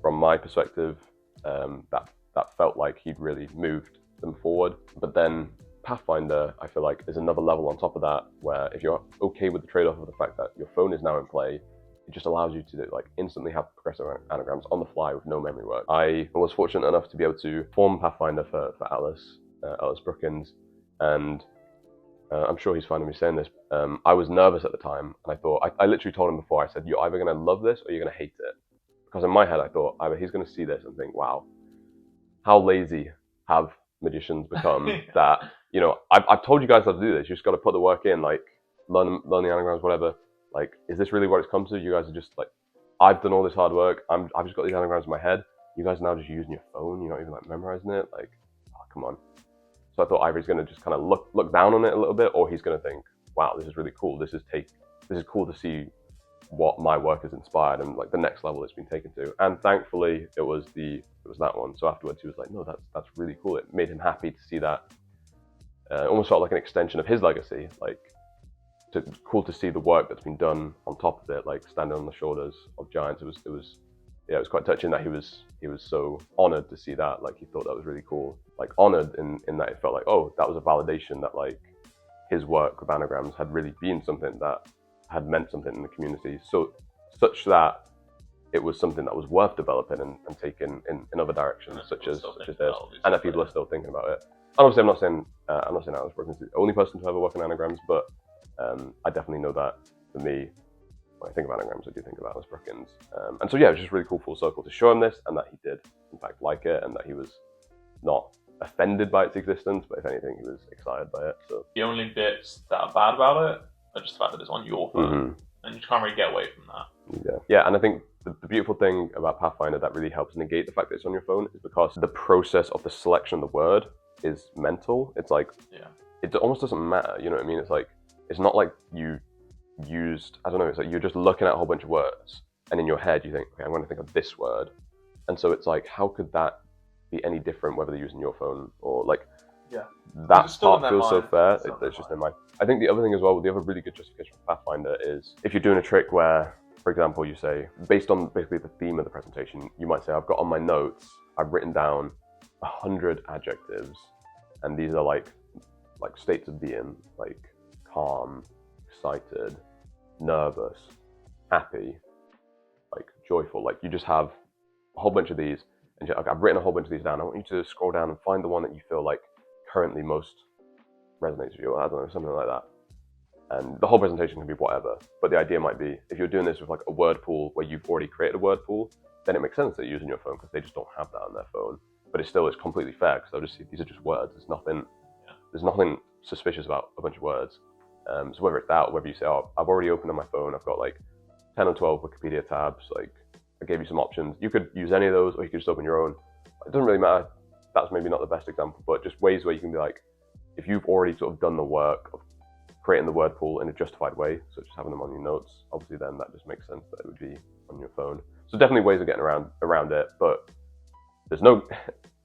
from my perspective, that felt like he'd really moved them forward. But then Pathfinder, I feel like, is another level on top of that, where if you're okay with the trade-off of the fact that your phone is now in play, it just allows you to like instantly have progressive anagrams on the fly with no memory work. I was fortunate enough to be able to form Pathfinder for Atlas Brookins, and I'm sure he's fine with me saying this. I was nervous at the time, and I thought, I literally told him before, I said, you're either going to love this or you're going to hate it. Because in my head, I thought either he's going to see this and think, wow, how lazy have magicians become that, you know, I've told you guys how to do this. You just got to put the work in, like learn the anagrams, whatever. Like, is this really what it's come to? You guys are just like, I've done all this hard work. I've just got these anagrams in my head. You guys are now just using your phone. You're not even like memorizing it. Like, oh, come on. So I thought either he's going to just kind of look down on it a little bit, or he's going to think, wow, this is really cool. This is cool to see what my work has inspired and like the next level it's been taken to. And thankfully it was that one. So afterwards he was like, no, that's really cool. It made him happy to see that. It almost felt like an extension of his legacy. Like, cool to see the work that's been done on top of it, like standing on the shoulders of giants. It was quite touching that he was so honored to see that. Like, he thought that was really cool. Like, honored in that it felt like, oh, that was a validation that like his work with anagrams had really been something that had meant something in the community, such that it was something that was worth developing and taking in other directions, such as this, and that people are still thinking about it. And obviously, I'm not saying Atlas Brookins is the only person to ever work on anagrams, but I definitely know that for me, when I think of anagrams, I do think of Atlas Brookins. And so yeah, it was just really cool full circle to show him this, and that he did in fact like it, and that he was not offended by its existence, but if anything, he was excited by it. So the only bits that are bad about it are just the fact that it's on your phone, and you can't really get away from that. Yeah, and I think the beautiful thing about Pathfinder that really helps negate the fact that it's on your phone is because the process of the selection of the word is mental. It's like, it almost doesn't matter, you know what I mean? It's like, it's not like you used, I don't know, it's like you're just looking at a whole bunch of words, and in your head you think, okay, I'm going to think of this word. And so it's like, how could that be any different whether they're using your phone or like, that part feels so fair. It's just in mind. I think the other thing as well, the other really good justification for Pathfinder is if you're doing a trick where, for example, you say, based on basically the theme of the presentation, you might say, I've got on my notes, I've written down 100 adjectives, and these are like states of being, like calm, excited, nervous, happy, like joyful. Like, you just have a whole bunch of these, and you're like, okay, I've written a whole bunch of these down. I want you to scroll down and find the one that you feel like currently most resonates with you, or I don't know, something like that. And the whole presentation can be whatever, but the idea might be, if you're doing this with like a word pool where you've already created a word pool, then it makes sense that you're using your phone, because they just don't have that on their phone. But it's completely fair, because they'll just see these are just words. There's nothing suspicious about a bunch of words. So whether it's that, or whether you say, oh, I've already opened on my phone, I've got like 10 or 12 Wikipedia tabs, like I gave you some options. You could use any of those, or you could just open your own. It doesn't really matter. that's maybe not the best example, but just ways where you can be like, if you've already sort of done the work of creating the word pool in a justified way, such as having them on your notes, obviously then that just makes sense that it would be on your phone. So definitely ways of getting around it, but there's no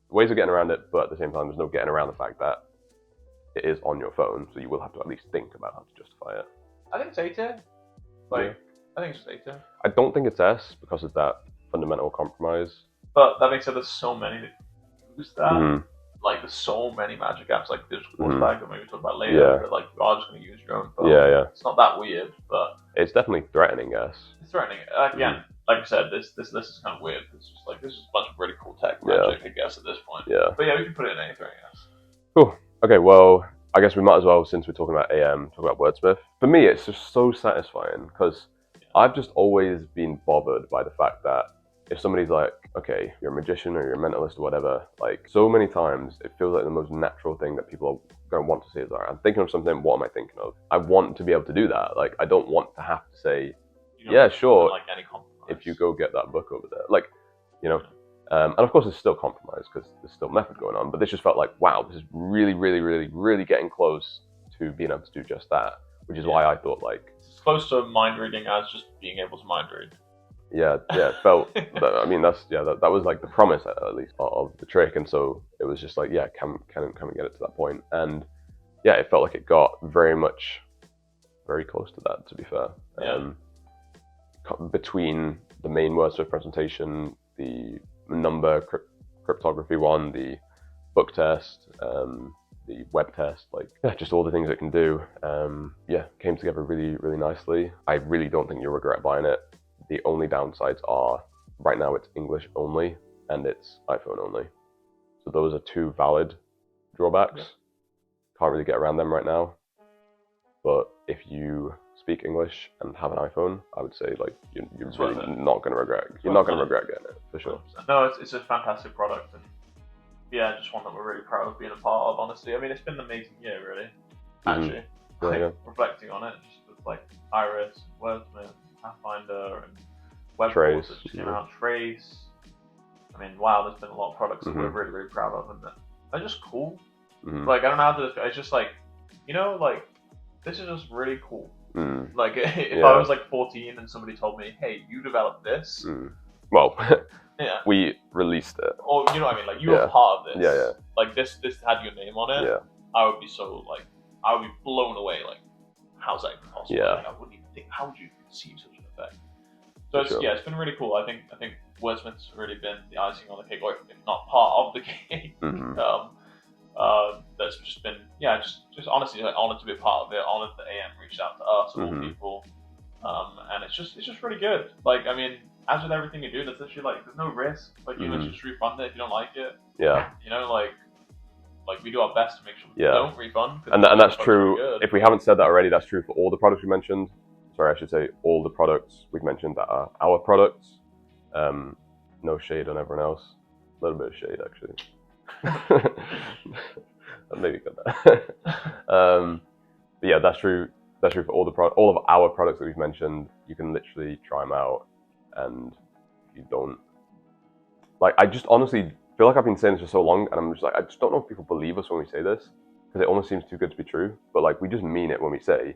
ways of getting around it, but at the same time, there's no getting around the fact that it is on your phone, so you will have to at least think about how to justify it. I think it's A tier. Like, I think it's A tier. I don't think it's S because of that fundamental compromise. But that being said, there's so many that use that. Like, there's so many magic apps, like there's Horseback that maybe we talk about later, that like you are just going to use your own phone. It's not that weird, but it's definitely threatening, yes. It's threatening. Again, like I said, this list is kind of weird. It's just like, this is a bunch of really cool tech magic, I guess, at this point. But yeah, we can put it in anything, I guess. Cool. Okay, well, I guess we might as well, since we're talking about AM, talk about Wordsmith. For me, it's just so satisfying because I've just always been bothered by the fact that if somebody's like, okay, you're a magician or you're a mentalist or whatever, like so many times it feels like the most natural thing that people are going to want to say is, all right, I'm thinking of something, what am I thinking of? I want to be able to do that. Like, I don't want to have to say, yeah, sure, like any compromise. If you go get that book over there. Like, you know, and of course there's still compromise because there's still method going on, but this just felt like, wow, this is really, really, really, really getting close to being able to do just that, which is why I thought like... It's close to mind reading as just being able to mind read. Yeah, it felt, I mean, that was like the promise at least of the trick. And so it was just like, yeah, can we get it to that point? And yeah, it felt like it got very close to that, to be fair. Between the main Wordsmith presentation, the number cryptography one, the book test, the web test, like, yeah, just all the things it can do, came together really, really nicely. I really don't think you'll regret buying it. The only downsides are, right now it's English only and it's iPhone only. So those are two valid drawbacks. Can't really get around them right now. But if you speak English and have an iPhone, I would say like you're really not going to regret. You're not going to regret getting it, for sure. No, it's a fantastic product, and yeah, just one that we're really proud of being a part of, honestly. I mean, it's been an amazing year, really. Actually, reflecting on it, just with like Iris, Wordsmith, Pathfinder, and Trace, that just came out, Trace. I mean, wow, there's been a lot of products that we're really, really proud of, and they're just cool. Like, I don't know how to, it's just like, you know, like, this is just really cool. Like, if I was like 14 and somebody told me, hey, you developed this. Well, we released it. Or, you know what I mean, like, you were part of this. Like, this had your name on it. I would be so, like, I would be blown away, like, how's that even possible? Like, I wouldn't even think, how would you conceive such an effect? So it's been really cool. I think Wordsmith's really been the icing on the cake, or if not part of the cake. That's just been just honestly like, honored to be a part of it. Honored that AM reached out to us and all people, and it's just really good. Like, I mean, as with everything you do, there's literally like there's no risk. Like, you just refund it if you don't like it. You know, like we do our best to make sure we don't refund. And that's true. If we haven't said that already, that's true for all the products we mentioned. Sorry, I should say all the products we've mentioned that are our products. No shade on everyone else. A little bit of shade, actually. Maybe got that. But yeah, that's true. That's true for all of our products that we've mentioned. You can literally try them out, and if you don't, like, I just honestly feel like I've been saying this for so long, and I'm just like, I just don't know if people believe us when we say this, because it almost seems too good to be true. But like, we just mean it when we say,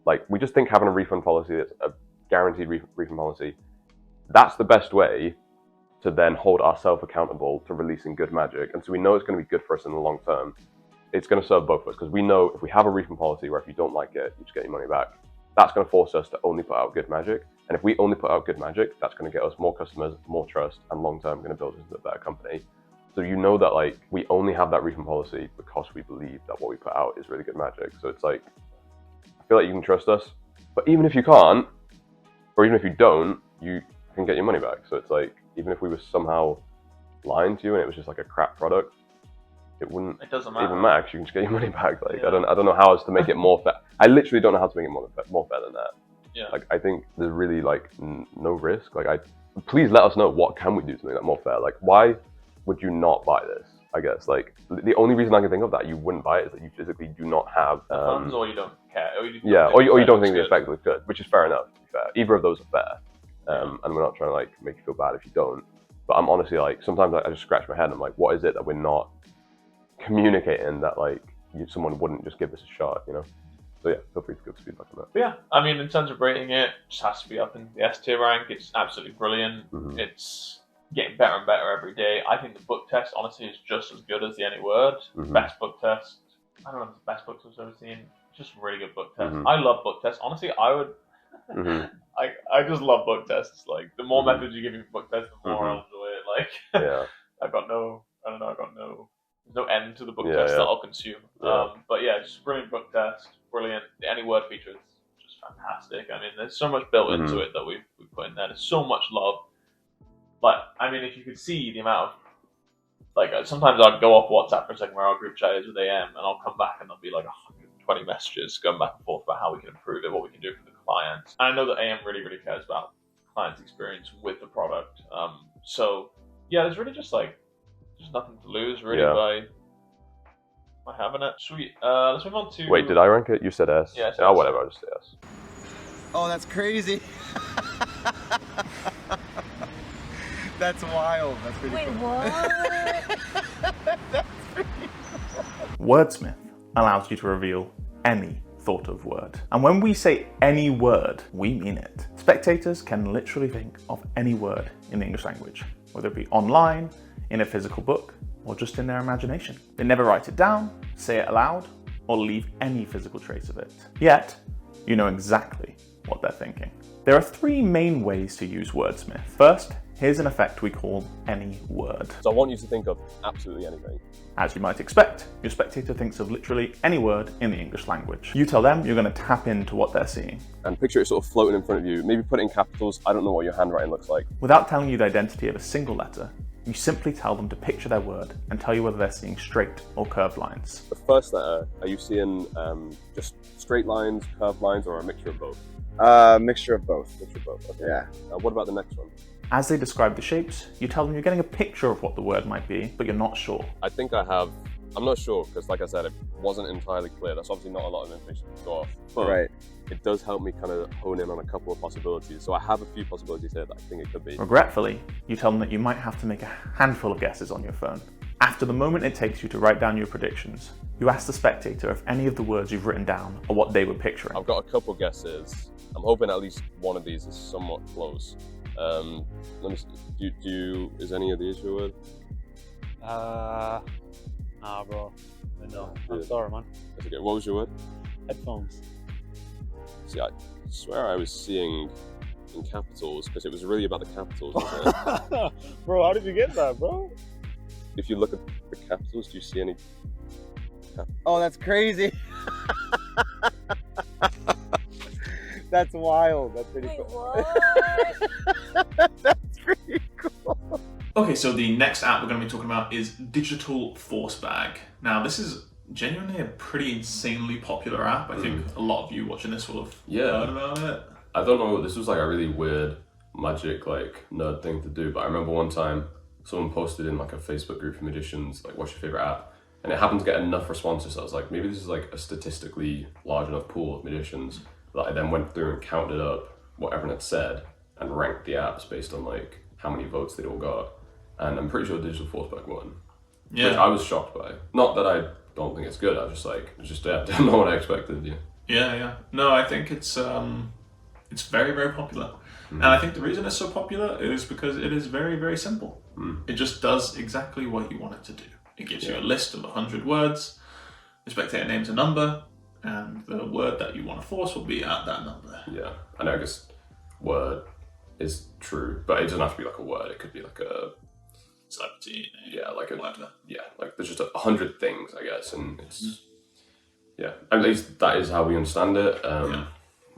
like, we just think having a refund policy that's a guaranteed refund policy, that's the best way to then hold ourselves accountable to releasing good magic. And so we know it's going to be good for us in the long term. It's going to serve both of us, because we know if we have a refund policy where if you don't like it, you just get your money back, that's going to force us to only put out good magic. And if we only put out good magic, that's going to get us more customers, more trust, and long term going to build us into a better company. So you know that, like, we only have that refund policy because we believe that what we put out is really good magic. So it's like, I feel like you can trust us. But even if you can't, or even if you don't, you can get your money back. So it's like, even if we were somehow lying to you and it was just like a crap product, it wouldn't even matter, because you can just get your money back. Like, I don't know how else to make it more fair. I literally don't know how to make it more fair than that. Like, I think there's really like no risk. Like, please let us know, what can we do to make that more fair? Like, why would you not buy this? I guess, like, the only reason I can think of that you wouldn't buy it is that you physically do not have funds, or you don't care, or you don't think the effect looks good, which is fair enough, to be fair. Either of those are fair, and we're not trying to like make you feel bad if you don't. But I'm honestly like, sometimes I just scratch my head and I'm like, what is it that we're not communicating that like someone wouldn't just give this a shot, you know? So yeah, feel free to give us feedback on that. But yeah, I mean, in terms of rating it just has to be up in the S tier rank. It's absolutely brilliant. It's getting better and better every day. I think the book test, honestly, is just as good as the Any Word. Best book test. I don't know if it's the best books I've ever seen. It's just a really good book test. I love book tests. Honestly, I would... I just love book tests. Like, the more methods you give me for book tests, the more I'll enjoy it. Like, there's no end to the book test that I'll consume. But yeah, just brilliant book test, brilliant. The Any Word feature is just fantastic. I mean, there's so much built into it that we put in there. There's so much love. But I mean, if you could see the amount of, like, sometimes I'll go off WhatsApp for a second where our group chat is with AM, and I'll come back and there'll be like 120 messages going back and forth about how we can improve it, what we can do for the client. And I know that AM really, really cares about client's experience with the product. So yeah, there's really just nothing to lose really by having it. Sweet. Let's move on to... Wait, did I rank it? You said S. Yeah, oh, whatever, I'll just say S. Oh, that's crazy. That's wild. That's pretty cool. What? That's pretty cool. Wordsmith allows you to reveal any thought of word. And when we say any word, we mean it. Spectators can literally think of any word in the English language, whether it be online, in a physical book, or just in their imagination. They never write it down, say it aloud, or leave any physical trace of it. Yet, you know exactly what they're thinking. There are three main ways to use Wordsmith. First, here's an effect we call Any Word. So I want you to think of absolutely anything. As you might expect, your spectator thinks of literally any word in the English language. You tell them you're going to tap into what they're seeing. And picture it sort of floating in front of you. Maybe put it in capitals. I don't know what your handwriting looks like. Without telling you the identity of a single letter, you simply tell them to picture their word and tell you whether they're seeing straight or curved lines. The first letter, are you seeing just straight lines, curved lines, or a mixture of both? Mixture of both. Mixture of both, okay. Yeah. What about the next one? As they describe the shapes, you tell them you're getting a picture of what the word might be, but you're not sure. I think I have, I'm not sure, because like I said, it wasn't entirely clear. That's obviously not a lot of information to go off. But it does help me kind of hone in on a couple of possibilities. So I have a few possibilities here that I think it could be. Regretfully, you tell them that you might have to make a handful of guesses on your phone. After the moment it takes you to write down your predictions, you ask the spectator if any of the words you've written down are what they were picturing. I've got a couple guesses. I'm hoping at least one of these is somewhat close. Let me see. Is any of these your word? Nah, bro. No. I'm sorry, man. That's okay. What was your word? Headphones. See, I swear I was seeing in capitals because it was really about the capitals, wasn't it? Bro, how did you get that, bro? If you look at the capitals, do you see any? Oh, that's crazy. That's wild. That's pretty cool. That's pretty cool. Okay, so the next app we're going to be talking about is Digital Force Bag. Now, this is genuinely a pretty insanely popular app. I think a lot of you watching this will have heard about it. I don't know, this was like a really weird magic like nerd thing to do, but I remember one time someone posted in like a Facebook group for magicians, like, what's your favorite app? And it happened to get enough responses, so I was like, maybe this is like a statistically large enough pool of magicians that I then went through and counted up what everyone had said and ranked the apps based on like how many votes they'd all got. And I'm pretty sure Digital Force Bag won. Yeah. Which I was shocked by. Not that I don't think it's good, I was just like, didn't know what I expected. Yeah. No, I think it's very, very popular. And I think the reason it's so popular is because it is very, very simple. It just does exactly what you want it to do. It gives you a list of 100 words, the spectator names a number, and the word that you want to force will be at that number. Yeah, I know, I guess word is true, but it doesn't have to be like a word, it could be like a celebrity name. Yeah, like whatever. Yeah, like there's just 100 things, I guess, and it's, yeah, at least that is how we understand it.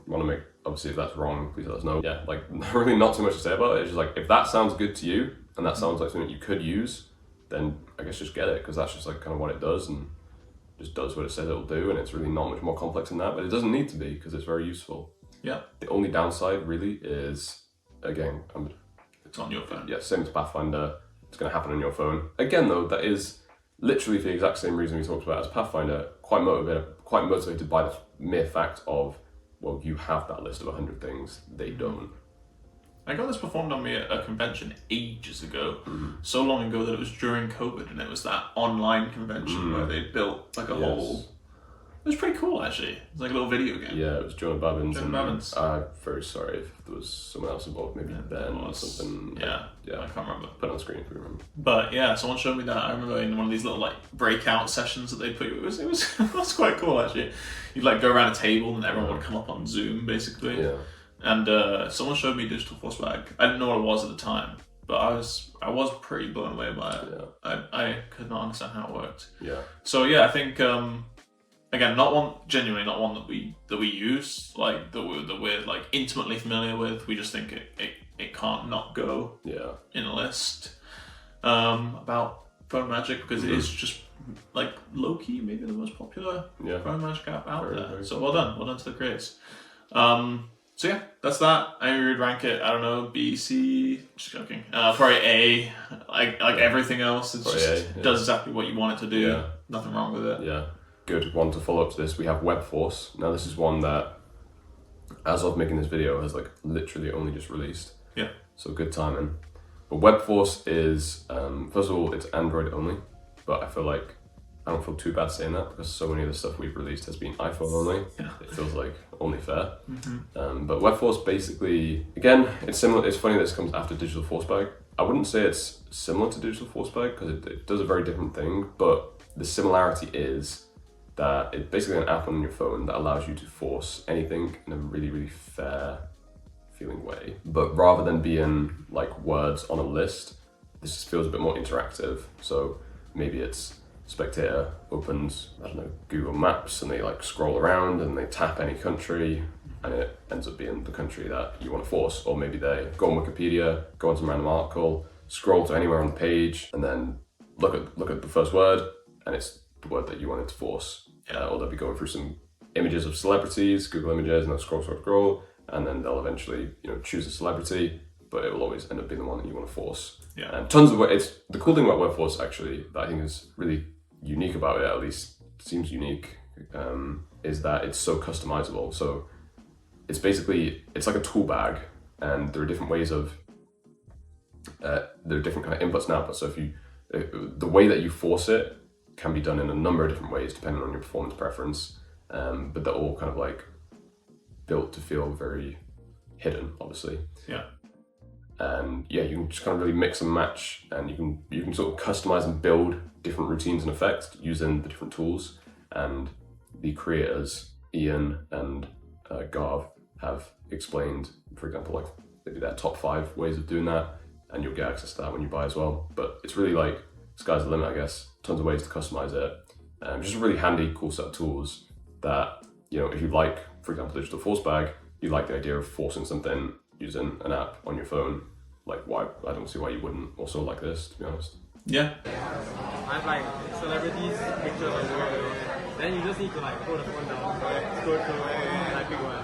Want to make, obviously if that's wrong, please let us know. Yeah, like really not too much to say about it, it's just like, if that sounds good to you, and that sounds like something you could use, then I guess just get it, because that's just like kind of what it does, and just does what it says it'll do, and it's really not much more complex than that, but it doesn't need to be, because it's very useful. Yeah. The only downside really is, again, it's on your phone. Yeah, same as Pathfinder, it's going to happen on your phone. Again though, that is literally for the exact same reason we talked about as Pathfinder, quite motivated by the mere fact of, well, you have that list of 100 things, they don't. I got this performed on me at a convention ages ago, so long ago that it was during COVID, and it was that online convention where they built like a whole. It was pretty cool actually. It was like a little video game. Yeah, it was Jonah Babbins. Babbins. I'm very sorry if there was someone else involved, maybe Ben or something. Yeah, yeah, I can't remember. Put it on screen if you remember. But yeah, someone showed me that. I remember in one of these little like breakout sessions that they put you. It was quite cool actually. You'd like go around a table and everyone would come up on Zoom basically. Yeah. And someone showed me Digital Force Bag. I didn't know what it was at the time, but I was pretty blown away by it. Yeah. I could not understand how it worked. Yeah. So yeah, I think again, not one that we use, like that we're like intimately familiar with. We just think it can't not go in a list about phone magic because it is just like low key maybe the most popular phone magic app out there. So well done to the creators. So yeah, that's that. I would rank it, I don't know, B, C, just joking. Probably A, like everything else. It just does exactly what you want it to do. Yeah. Nothing wrong with it. Yeah. Good one to follow up to this. We have WebForce. Now this is one that, as of making this video, has like literally only just released. Yeah. So good timing. But WebForce is, first of all, it's Android only, but I feel like I don't feel too bad saying that because so many of the stuff we've released has been iPhone only. Yeah. It feels like only fair. But WebForce basically, again, it's similar. It's funny that this comes after Digital Force Bag. I wouldn't say it's similar to Digital Force Bag because it does a very different thing, but the similarity is that it's basically an app on your phone that allows you to force anything in a really, really fair feeling way. But rather than being like words on a list, this just feels a bit more interactive. So maybe it's spectator opens, I don't know, Google Maps and they like scroll around and they tap any country and it ends up being the country that you want to force. Or maybe they go on Wikipedia, go on some random article, scroll to anywhere on the page and then look at the first word and it's the word that you wanted to force. Or they'll be going through some images of celebrities, Google Images, and they'll scroll, and then they'll eventually, choose a celebrity, but it will always end up being the one that you want to force. Yeah. Tons of it's the cool thing about WebForce actually that I think is really unique about it, at least seems unique, is that it's so customizable. So it's basically like a tool bag, and there are different ways of there are different kind of inputs and outputs. So if you the way that you force it can be done in a number of different ways depending on your performance preference, but they're all kind of like built to feel very hidden, obviously. Yeah. And yeah, you can just kind of really mix and match, and you can sort of customize and build different routines and effects using the different tools. And the creators, Ian and Garv, have explained, for example, like maybe their top 5 ways of doing that, and you'll get access to that when you buy as well. But it's really like sky's the limit, I guess. Tons of ways to customize it. Just a really handy, cool set of tools that, if you like, for example, Digital Force Bag, you like the idea of forcing something using an app on your phone. Like, why? I don't see why you wouldn't also like this, to be honest. Yeah. I have like celebrities pictures on Google, then you just need to like hold the phone down, scroll through, and I pick one.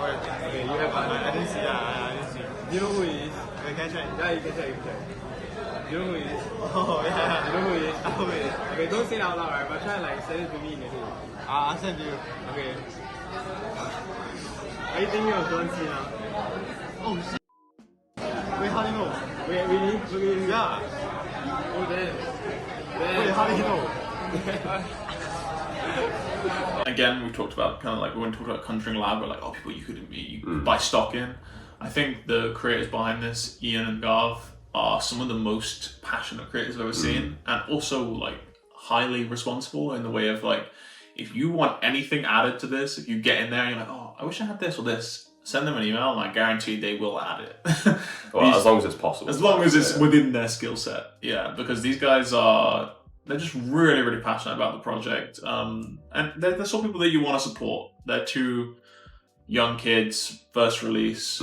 Okay, you have I didn't see that. I didn't see. Do you know who he is? Okay, can I check? Yeah, you can check. Do you know who he is? Oh yeah, you know who he is? Oh wait. Okay, don't say it out loud, right? But try like send it to me in the day. I'll send you. Okay. Are you thinking of John Cena? Oh shit. Wait, how do you know? Wait, really? Okay, yeah. Oh damn. Wait, how do you know? Again, we've talked about kind of like when we talked about Conjuring Lab, we're like, people you could buy stock in. I think the creators behind this, Ian and Garv, are some of the most passionate creators I've ever seen, and also like highly responsible in the way of like, if you want anything added to this, if you get in there and you're like, oh, I wish I had this or this, send them an email and I guarantee they will add it. Well, as long as it's possible. As long as it's within their skill set. Yeah, because these guys they're just really, really passionate about the project. And they're the sort of people that you want to support. They're 2 young kids, first release,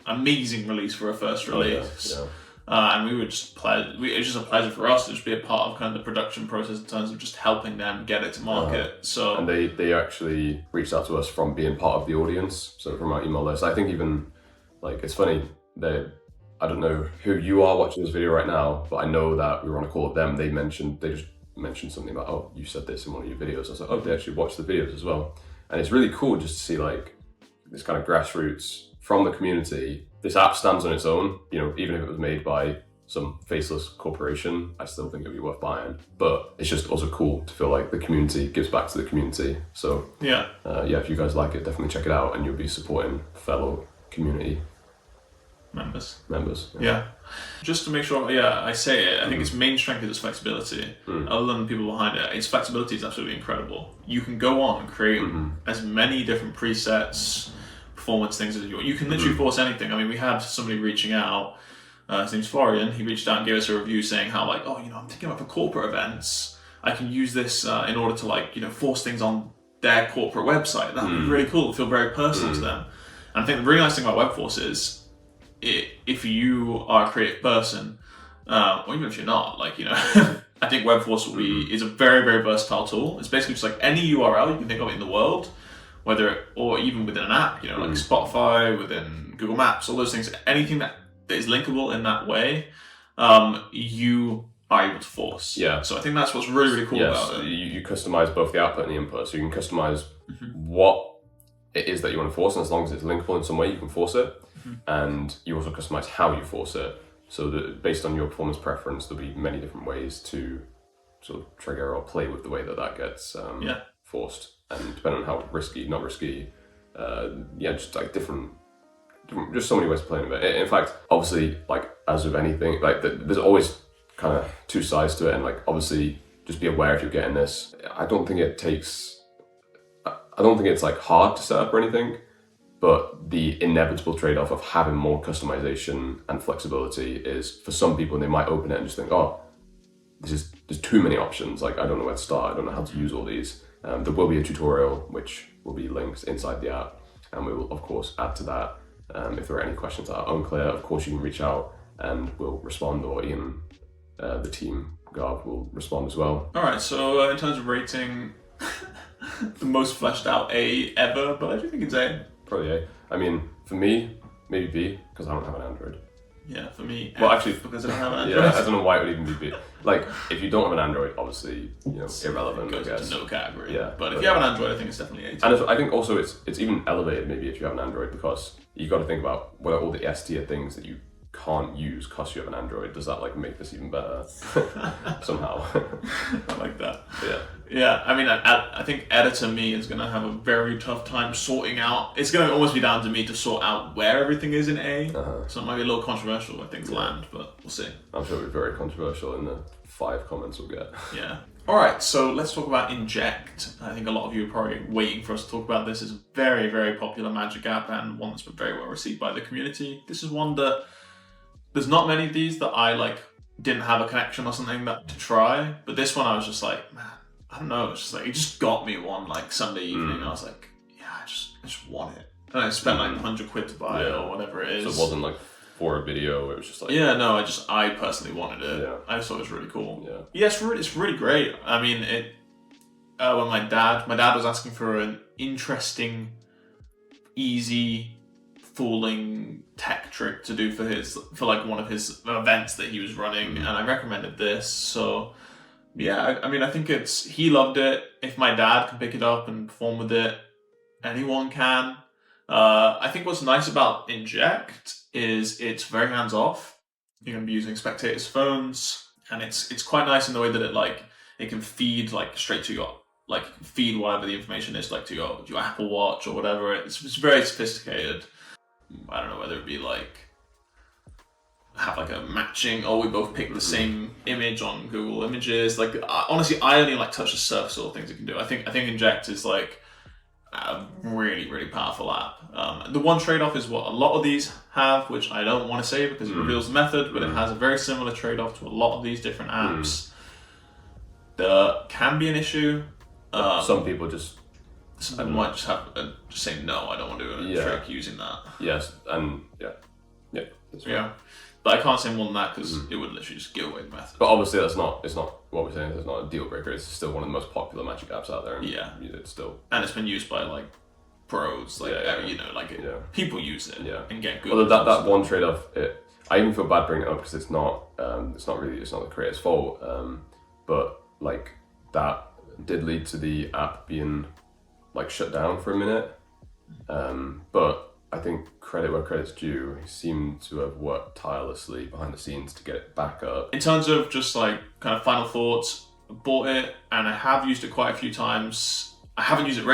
amazing release for a first release. Yeah. And we were just it was just a pleasure for us to just be a part of kind of the production process in terms of just helping them get it to market. So and they actually reached out to us from being part of the audience, so from our email list. I think even like it's funny I don't know who you are watching this video right now, but I know that we were on a call with them. They just mentioned something about, oh, you said this in one of your videos. I was like, oh, they actually watched the videos as well. And it's really cool just to see like this kind of grassroots from the community. This app stands on its own, you know, even if it was made by some faceless corporation, I still think it'd be worth buying. But it's just also cool to feel like the community gives back to the community. So yeah, if you guys like it, definitely check it out, and you'll be supporting fellow community members. Yeah. Just to make sure, I say it, I think its main strength is its flexibility. Other than the people behind it, its flexibility is absolutely incredible. You can go on and create as many different presets, performance things as you want. You can literally force anything. I mean, we had somebody reaching out, his name's Florian, he reached out and gave us a review saying how like, I'm thinking about for corporate events, I can use this in order to like, force things on their corporate website. That'd be really cool, it'd feel very personal to them. And I think the really nice thing about WebForce is, if you are a creative person, or even if you're not, like, I think WebForce is a very, very versatile tool. It's basically just like any URL you can think of in the world, or even within an app, like Spotify, within Google Maps, all those things, anything that is linkable in that way, you are able to force. Yeah. So I think that's what's really, really cool about it. You customize both the output and the input, so you can customize what it is that you want to force, and as long as it's linkable in some way, you can force it. And you also customize how you force it, so that based on your performance preference, there'll be many different ways to sort of trigger or play with the way that gets forced, and depending on how risky, not risky, just like different, just so many ways of playing with it. In fact, obviously, like as with anything, like there's always kind of two sides to it, and like obviously just be aware if you're getting this. I don't think it's like hard to set up or anything. But the inevitable trade-off of having more customization and flexibility is, for some people, they might open it and just think, there's too many options. Like, I don't know where to start. I don't know how to use all these. There will be a tutorial, which will be linked inside the app. And we will, of course, add to that. If there are any questions that are unclear, of course, you can reach out and we'll respond, or Ian, the team, Gav, will respond as well. All right, so in terms of rating, the most fleshed out A ever, but I do think it's A. Probably A. I mean, for me, maybe B, because I don't have an Android. Yeah, for me, well, F, actually, because I don't have an Android. Yeah, I don't know why it would even be B. Like, if you don't have an Android, obviously, irrelevant, goes I guess. into no category. Yeah, but if you have an Android, I think it's definitely A. And I think also it's even elevated maybe if you have an Android, because you got to think about whether all the S tier things that you can't use because you have an Android, does that like make this even better somehow? I like that. Yeah, I mean, I think editor me is going to have a very tough time sorting out. It's going to almost be down to me to sort out where everything is in A. So it might be a little controversial where things land, but we'll see. I'm sure it'll be very controversial in the 5 comments we'll get. Yeah. All right, so let's talk about Inject. I think a lot of you are probably waiting for us to talk about this. It's a very, very popular Magic app, and one that's been very well received by the community. This is one that there's not many of these that I didn't have a connection or something to try, but this one I was just like, man, I don't know, it's just like, it just got me one Sunday evening. I was like, yeah, I just want it. And I spent £100 to buy it or whatever it is. So it wasn't like for a video, it was just like... Yeah, no, I personally wanted it. Yeah. I just thought it was really cool. Yeah, it's really great. I mean, when my dad was asking for an interesting, easy, fooling tech trick to do for one of his events that he was running, and I recommended this. So yeah, I mean, I think he loved it. If my dad can pick it up and perform with it, anyone can. I think what's nice about Inject is it's very hands off. You're going to be using spectators' phones, and it's quite nice in the way that it can feed straight to your feed whatever the information is to your Apple Watch or whatever. It's very sophisticated. I don't know whether it'd be have a matching, we both picked the same image on Google Images. Honestly, I only touch the surface of things it can do. I think Inject is a really, really powerful app. The one trade-off is what a lot of these have, which I don't want to say because it reveals the method, but it has a very similar trade-off to a lot of these different apps. There can be an issue. Some people just... Some people might just have just say no. I don't want to do a trick using that. Yes, and that's right. But I can't say more than that because it would literally just give away the method. But obviously, it's not what we're saying. It's not a deal breaker. It's still one of the most popular Magic apps out there. And it's still, and it's been used by pros. People use it and get good. Although that one trade-off, I even feel bad bringing it up because it's not the creator's fault. But that did lead to the app being like shut down for a minute. But I think credit where credit's due, he seemed to have worked tirelessly behind the scenes to get it back up. In terms of just like kind of final thoughts, I bought it and I have used it quite a few times. I haven't used it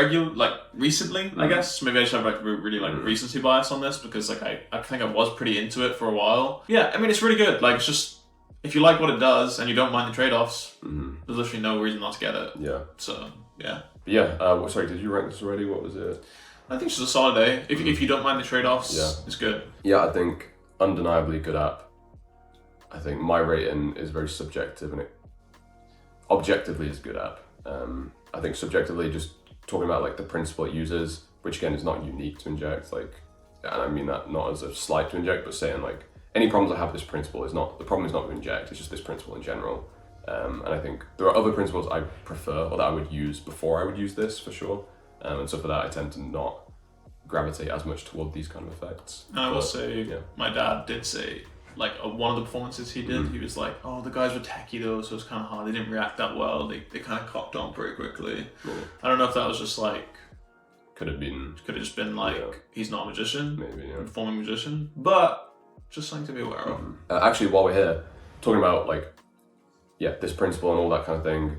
recently, I guess. Maybe I should have like really like recency bias on this because like I think I was pretty into it for a while. Yeah, I mean, it's really good. Like, it's just, if you like what it does and you don't mind the trade-offs, there's literally no reason not to get it. Yeah. So, yeah. But yeah, sorry, did you rank this already? What was it? I think it's just a solid A. If you don't mind the trade-offs, it's good. Yeah, I think undeniably good app. I think my rating is very subjective and it objectively is a good app. I think subjectively, just talking about like the principle it uses, which again is not unique to Inject, like, and I mean that not as a slight to Inject, but saying like any problems I have with this principle is not, the problem is not with Inject, it's just this principle in general. And I think there are other principles I prefer or that I would use before I would use this for sure. And so for that, I tend to not gravitate as much toward these kind of effects. And I will say, my dad did say, like one of the performances he did, he was like, oh, the guys were techie though, so it was kind of hard. They didn't react that well. They kind of cocked on pretty quickly. I don't know if that was just like, could have just been like, he's not a magician, maybe, performing magician, but just something to be aware of. Actually, while we're here, talking about like, this principle and all that kind of thing,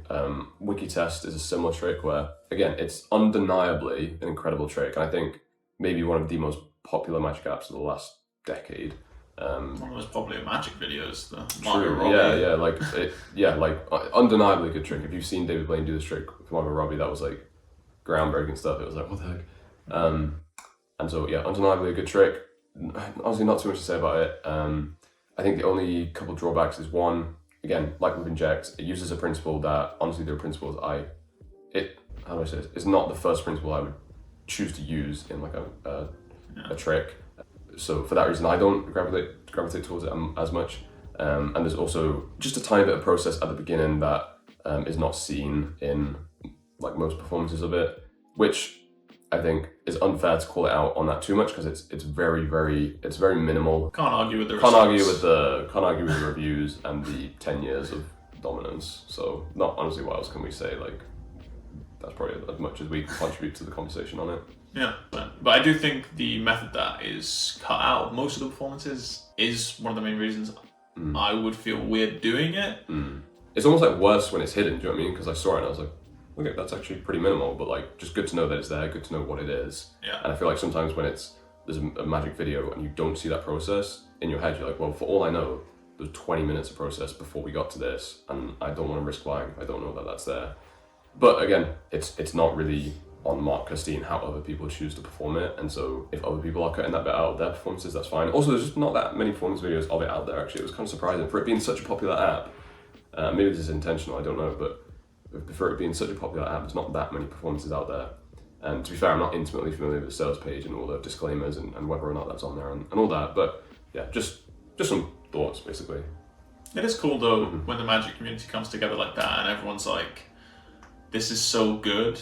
WikiTest is a similar trick where, again, it's undeniably an incredible trick. And I think maybe one of the most popular magic apps of the last decade. One of the most popular magic videos, undeniably good trick. If you've seen David Blaine do this trick with Margot Robbie, that was like groundbreaking stuff. It was like, what the heck? And so undeniably a good trick. Honestly, not too much to say about it. I think the only couple of drawbacks is one, again, like with Inject, it uses a principle that, honestly, there are principles how do I say this? It's not the first principle I would choose to use in like a trick. So for that reason, I don't gravitate towards it as much. And there's also just a tiny bit of process at the beginning that is not seen in like most performances of it, which I think is unfair to call it out on that too much because it's very minimal. Can't argue with the can't argue with the reviews and the 10 years of dominance. So honestly, what else can we say? Like, that's probably as much as we can contribute to the conversation on it. Yeah, but I do think the method that is cut out of most of the performances is one of the main reasons I would feel weird doing it. It's almost like worse when it's hidden, do you know what I mean? Because I saw it and I was like, okay, that's actually pretty minimal, but like just good to know that it's there, good to know what it is. Yeah. And I feel like sometimes when there's a magic video and you don't see that process, in your head you're like, well, for all I know, there's 20 minutes of process before we got to this, and I don't want to risk lying. I don't know that that's there. But again, it's not really on Mark Custine how other people choose to perform it, and so if other people are cutting that bit out of their performances, that's fine. Also, there's just not that many performance videos of it out there, actually. It was kind of surprising for it being such a popular app. Maybe this is intentional, I don't know, but for it being such a popular app, there's not that many performances out there. And to be fair, I'm not intimately familiar with the sales page and all the disclaimers and whether or not that's on there and all that, but yeah, just some thoughts, basically. It is cool though when the magic community comes together like that and everyone's like, this is so good.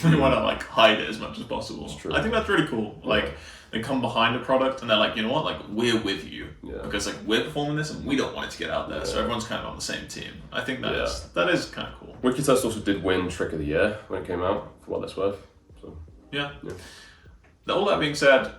We want to like hide it as much as possible. I think that's really cool. Like they come behind a product and they're like, you know what, like we're with you because like we're performing this and we don't want it to get out there. So everyone's kind of on the same team. I think that is kind of cool. WikiTest also did win Trick of the Year when it came out, for what that's worth. So yeah. All that being said,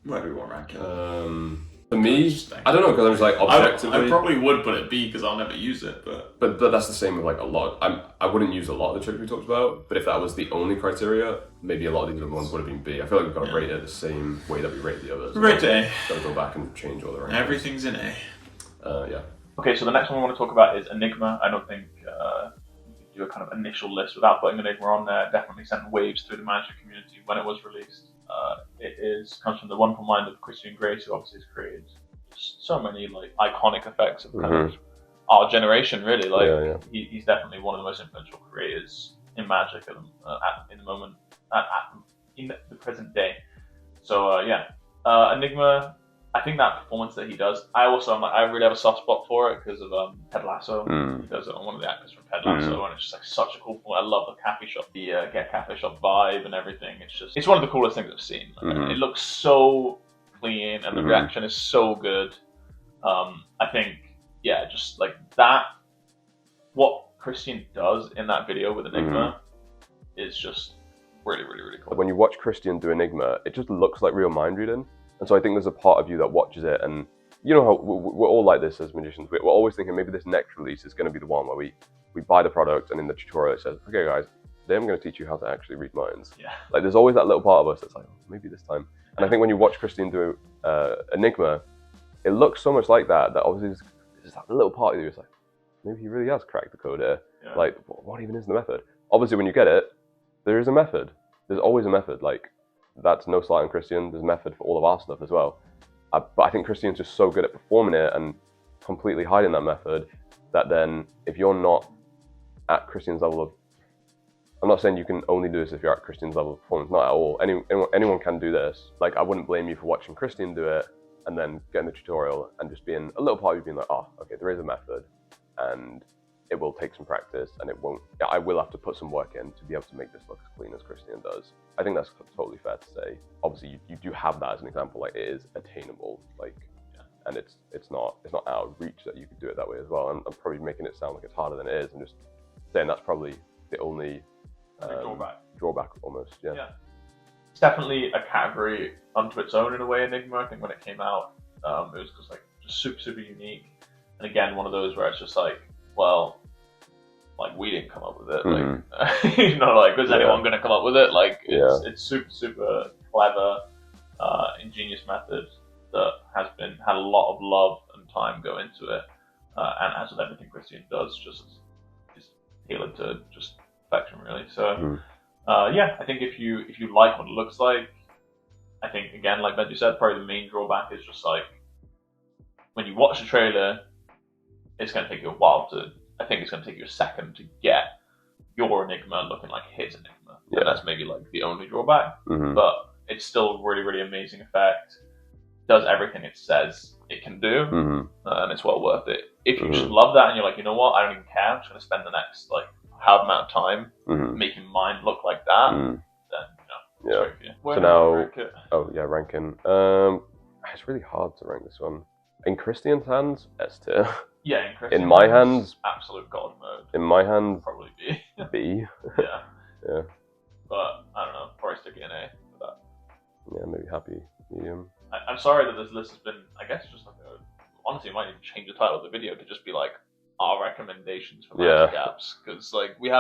where do we want to rank it? For me, I don't know, because I'm just like objectively. I probably would put it B because I'll never use it, but that's the same with like a lot. I wouldn't use a lot of the tricks we talked about, but if that was the only criteria, maybe a lot of these other ones would have been B. I feel like we've got to rate it the same way that we rate the others. Rate A. Got to go back and change all the rankings. Everything's in A. Yeah. Okay, so the next one we want to talk about is Enigma. I don't think you could do a kind of initial list without putting Enigma on there. Definitely sent waves through the magic community when it was released. It comes from the wonderful mind of Christian Grace, who obviously has created so many like iconic effects of kind of our generation, really. Like he's definitely one of the most influential creators in magic in the moment, in the present day. So Enigma. I think that performance that he does, I really have a soft spot for it because of Ted Lasso. He does it on one of the actors from Ted Lasso, and it's just like such a cool performance. I love the cafe shop, the Get Cafe Shop vibe and everything. It's one of the coolest things I've seen. Like, it looks so clean, and the reaction is so good. I think, just like that, what Christian does in that video with Enigma is just really, really, really cool. When you watch Christian do Enigma, it just looks like real mind reading. And so I think there's a part of you that watches it, and you know how we're all like this as magicians. We're always thinking maybe this next release is going to be the one where we buy the product, and in the tutorial it says, okay guys, today I'm going to teach you how to actually read minds. Yeah. Like there's always that little part of us that's like, oh, maybe this time. And I think when you watch Christian do Enigma, it looks so much like that obviously there's that little part of you that's like, maybe he really has cracked the code here. Yeah. Like, what even is the method? Obviously, when you get it, there is a method. There's always a method. Like, that's no slight on Christian. There's a method for all of our stuff as well. But I think Christian's just so good at performing it and completely hiding that method that then if you're not at Christian's level of, I'm not saying you can only do this if you're at Christian's level of performance, not at all. Anyone can do this. Like, I wouldn't blame you for watching Christian do it and then getting the tutorial and just being a little part of you being like, oh, okay, there is a method and it will take some practice and it won't, I will have to put some work in to be able to make this look as clean as Christian does. I think that's totally fair to say. Obviously, you do have that as an example, like it is attainable, like, and it's not out of reach that you could do it that way as well. And I'm probably making it sound like it's harder than it is and just saying that's probably the only drawback almost, yeah. It's definitely a category unto its own in a way, Enigma. I think when it came out, it was just like just super, super unique. And again, one of those where it's just like, well, like we didn't come up with it. Like, you know, like was anyone going to come up with it? Like, it's super, super clever, ingenious method that has had a lot of love and time go into it. And as with everything Christian does, just is tailored to just perfection, really. So, yeah, I think if you like what it looks like, I think again, like Benji said, probably the main drawback is just like when you watch the trailer, it's going to take you a while to. I think it's going to take you a second to get your Enigma looking like his Enigma. Yeah. And that's maybe like the only drawback, but it's still really, really amazing effect. Does everything it says it can do, and it's well worth it. If you just love that and you're like, you know what, I don't even care, I'm just going to spend the next like however amount of time making mine look like that, then you know, it's great for you. So now, ranking. It's really hard to rank this one. In Christian's hands, S tier. Yeah, in my hands, absolute god mode. In my hands, probably B. B. Yeah. Yeah. But I don't know, probably stick it in A for that. Yeah, maybe happy medium. I'm sorry that this list has been, I guess, just like honestly, I might even change the title of the video to just be like our recommendations for magic apps, because like we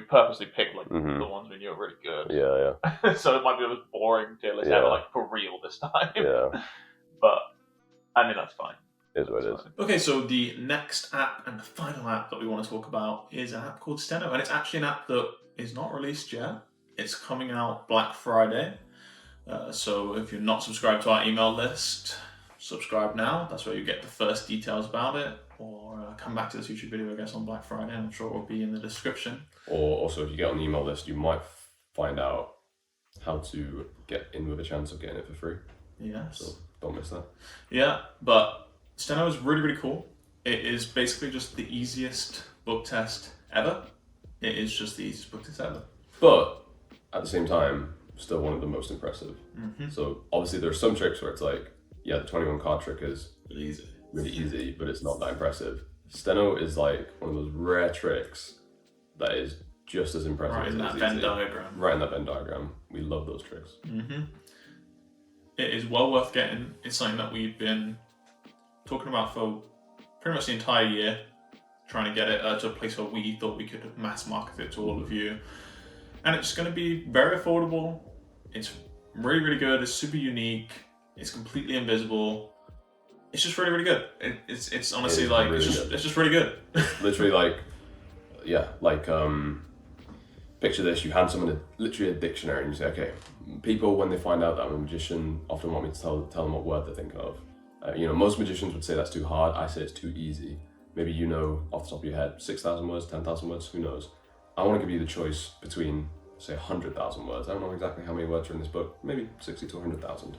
purposely picked like the ones we knew were really good. Yeah. So it might be the most boring tier list ever, like for real this time. Yeah. But I mean that's fine. Is what it is. Okay, so the next app and the final app that we want to talk about is an app called Steno, and it's actually an app that is not released yet. It's coming out Black Friday. So if you're not subscribed to our email list, subscribe now. That's where you get the first details about it. Or come back to this YouTube video, I guess, on Black Friday. I'm sure it will be in the description. Or also, if you get on the email list, you might find out how to get in with a chance of getting it for free. Yes. So don't miss that. Yeah, but Steno is really, really cool. It is basically just the easiest book test ever. It is just the easiest book test ever. But at the same time, still one of the most impressive. So obviously there's some tricks where it's like, yeah, the 21 card trick is really easy, but it's not that impressive. Steno is like one of those rare tricks that is just as impressive. Right in that Venn diagram. Right in that Venn diagram. We love those tricks. It is well worth getting. It's something that we've been talking about for pretty much the entire year, trying to get it to a place where we thought we could mass market it to all of you. And it's going to be very affordable. It's really, really good. It's super unique. It's completely invisible. It's just really, really good. It's honestly it's just really good. Literally picture this, you hand someone literally a dictionary and you say, okay, people when they find out that I'm a magician often want me to tell them what word they're thinking of. Most magicians would say that's too hard. I say it's too easy. Maybe you know off the top of your head 6,000 words, 10,000 words, who knows? I want to give you the choice between, say, 100,000 words. I don't know exactly how many words are in this book, maybe 60 to 100,000.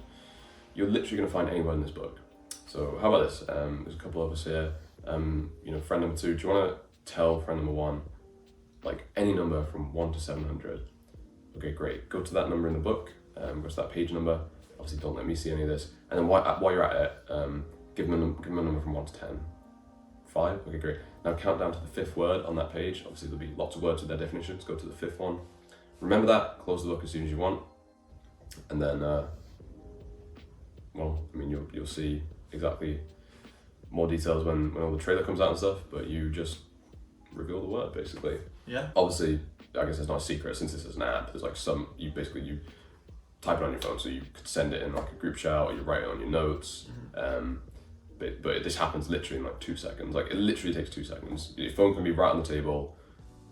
You're literally going to find any word in this book. So how about this? There's a couple of us here. Friend number 2, do you want to tell friend number 1, like any number from 1 to 700? Okay, great. Go to that number in the book, go to that page number. Obviously don't let me see any of this. And then while you're at it, give them a number from 1 to 10. 5? Okay, great. Now count down to the 5th word on that page. Obviously there'll be lots of words with their definitions. Go to the 5th one. remember that, close the book as soon as you want, and then, well, I mean, you'll see exactly more details when all the trailer comes out and stuff, but you just reveal the word, basically. Yeah. Obviously, I guess it's not a secret, since this is an app, there's like you type it on your phone, so you could send it in like a group chat, or you write it on your notes, but this happens literally in like 2 seconds. Like, it literally takes 2 seconds. Your phone can be right on the table,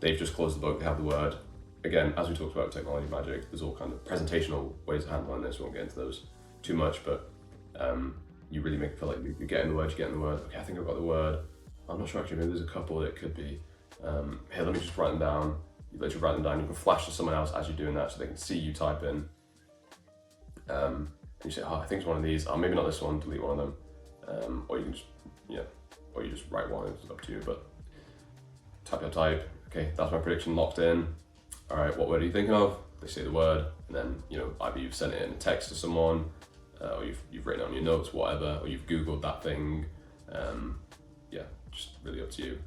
they've just closed the book, they have the word. Again, as we talked about technology magic, there's all kind of presentational ways of handling this. We won't get into those too much, but you really make it feel like you're getting the word, Okay, I think I've got the word. I'm not sure actually, maybe there's a couple that it could be. Here, let me just write them down. You literally write them down, you can flash to someone else as you're doing that so they can see you type in. And you say, oh, I think it's one of these. Oh, maybe not this one, delete one of them. Or you can just, or you just write one, it's up to you, but type. Okay, that's my prediction locked in. All right, what word are you thinking of? They say the word, and then, either you've sent it in a text to someone, or you've written it on your notes, whatever, or you've Googled that thing. Just really up to you.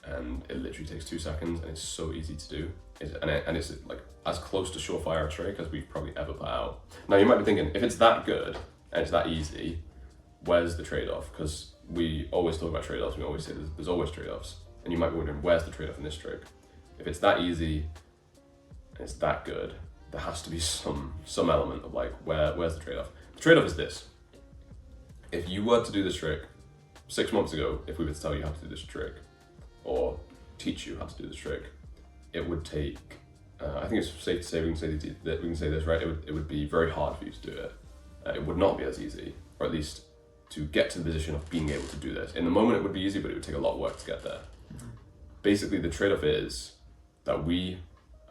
And it literally takes 2 seconds, and it's so easy to do. And it's like as close to surefire a trick as we've probably ever put out. Now you might be thinking, if it's that good and it's that easy, where's the trade-off? Because we always talk about trade-offs. We always say there's always trade-offs, and you might be wondering, where's the trade-off in this trick? If it's that easy and it's that good, there has to be some element of like, where's the trade-off? The trade-off is this. If you were to do this trick 6 months ago, if we were to tell you how to do this trick, or teach you how to do this trick, it would take, I think it's safe to say, we can say this, right? It would be very hard for you to do it. It would not be as easy, or at least to get to the position of being able to do this. In the moment it would be easy, but it would take a lot of work to get there. Basically, the trade-off is that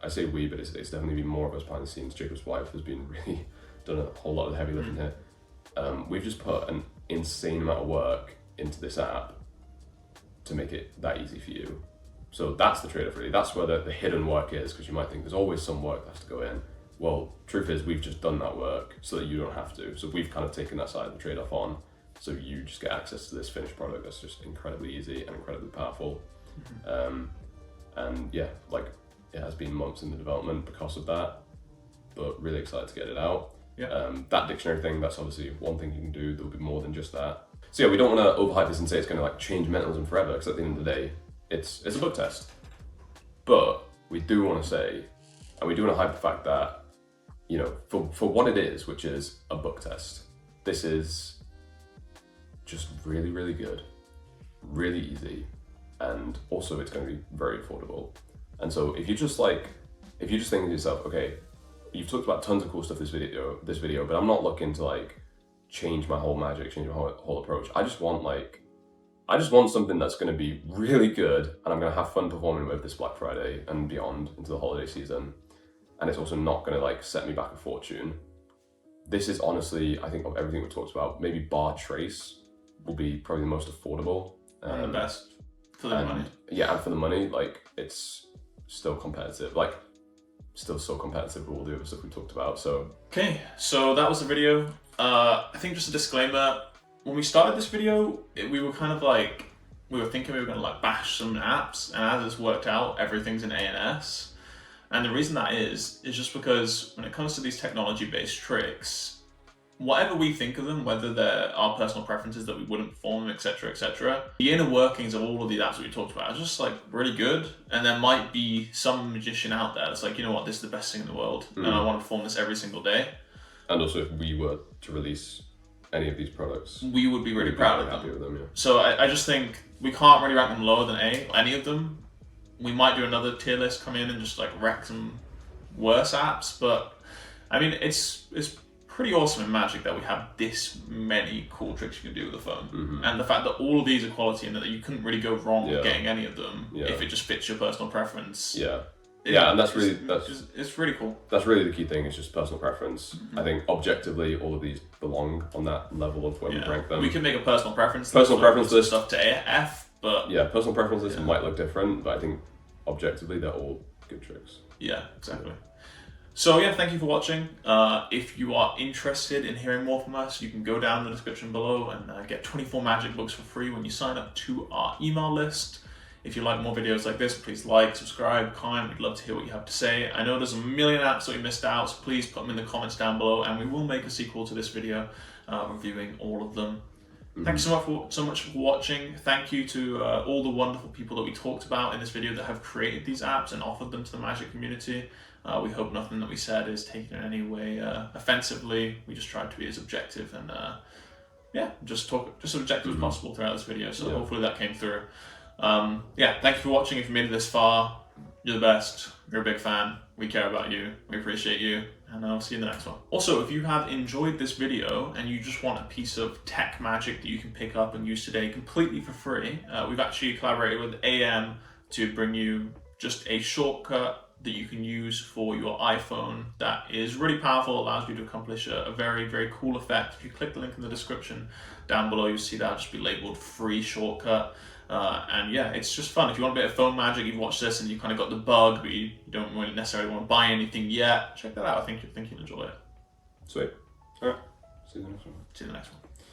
I say we, but it's definitely been more of us behind the scenes. Jacob's wife has been really done a whole lot of the heavy lifting here. We've just put an insane amount of work into this app to make it that easy for you. So that's the trade-off, really. That's where the hidden work is, because you might think there's always some work that has to go in. Well, truth is, we've just done that work so that you don't have to. So we've kind of taken that side of the trade-off on, so you just get access to this finished product that's just incredibly easy and incredibly powerful. And yeah, like, it has been months in the development because of that, but really excited to get it out. That dictionary thing, that's obviously one thing you can do. There'll be more than just that. So yeah, we don't want to overhype this and say it's going to like change mentalism forever, because at the end of the day, it's a book test. But we do want to say, and we do want to hype the fact that, for what it is, which is a book test, this is just really, really good, really easy, and also it's going to be very affordable. And so if you just think to yourself, okay, you've talked about tons of cool stuff this video, but I'm not looking to like change my whole magic, change my whole approach. I just want something that's going to be really good, and I'm going to have fun performing with this Black Friday and beyond into the holiday season. And it's also not going to like set me back a fortune. This is honestly, I think of everything we've talked about, maybe bar Trace will be probably the most affordable. And the best for the money. Yeah, and for the money, like, it's still competitive. Like, still so competitive with all the other stuff we talked about, so. Okay, so that was the video. I think just a disclaimer, when we started this video, we were kind of like, we were thinking we were gonna like bash some apps, and as it's worked out, everything's in ANS. And the reason that is just because when it comes to these technology-based tricks, whatever we think of them, whether they're our personal preferences that we wouldn't perform, etc., the inner workings of all of these apps that we talked about are just like really good. And there might be some magician out there that's like, you know what, this is the best thing in the world, and I want to perform this every single day. And also, if we were to release any of these products, we would be really proud of them. Yeah. So I just think we can't really rank them lower than any of them. We might do another tier list, come in and just like wreck some worse apps, but I mean, it's pretty awesome in Magic that we have this many cool tricks you can do with the phone. And the fact that all of these are quality and that you couldn't really go wrong with getting any of them if it just fits your personal preference. And that's really, it's really cool. That's really the key thing, it's just personal preference. I think objectively, all of these belong on that level of where we rank them. We can make a personal preference list stuff to AF, but yeah, personal preference lists might look different, but I think objectively they're all good tricks. Yeah, exactly. So yeah, thank you for watching. If you are interested in hearing more from us, you can go down in the description below and get 24 magic books for free when you sign up to our email list. If you like more videos like this, please like, subscribe, comment. We'd love to hear what you have to say. I know there's a million apps that we missed out, so please put them in the comments down below, and we will make a sequel to this video reviewing all of them. Thank you so much for watching. Thank you to all the wonderful people that we talked about in this video that have created these apps and offered them to the Magic community. We hope nothing that we said is taken in any way offensively. We just tried to be as objective and yeah, just as objective as possible throughout this video. So hopefully that came through. Yeah, thank you for watching. If you made it this far, you're the best. You're a big fan. We care about you. We appreciate you. And I'll see you in the next one. Also, if you have enjoyed this video and you just want a piece of tech magic that you can pick up and use today completely for free, we've actually collaborated with AM to bring you just a shortcut that you can use for your iPhone that is really powerful, allows you to accomplish a very, very cool effect. If you click the link in the description down below, you'll see that just be labeled free shortcut. And yeah, it's just fun. If you want a bit of phone magic, you've watched this and you kind of got the bug, but you don't really necessarily want to buy anything yet, check that out. I think you'll enjoy it. Sweet. All right. See you in the next one. See you in the next one.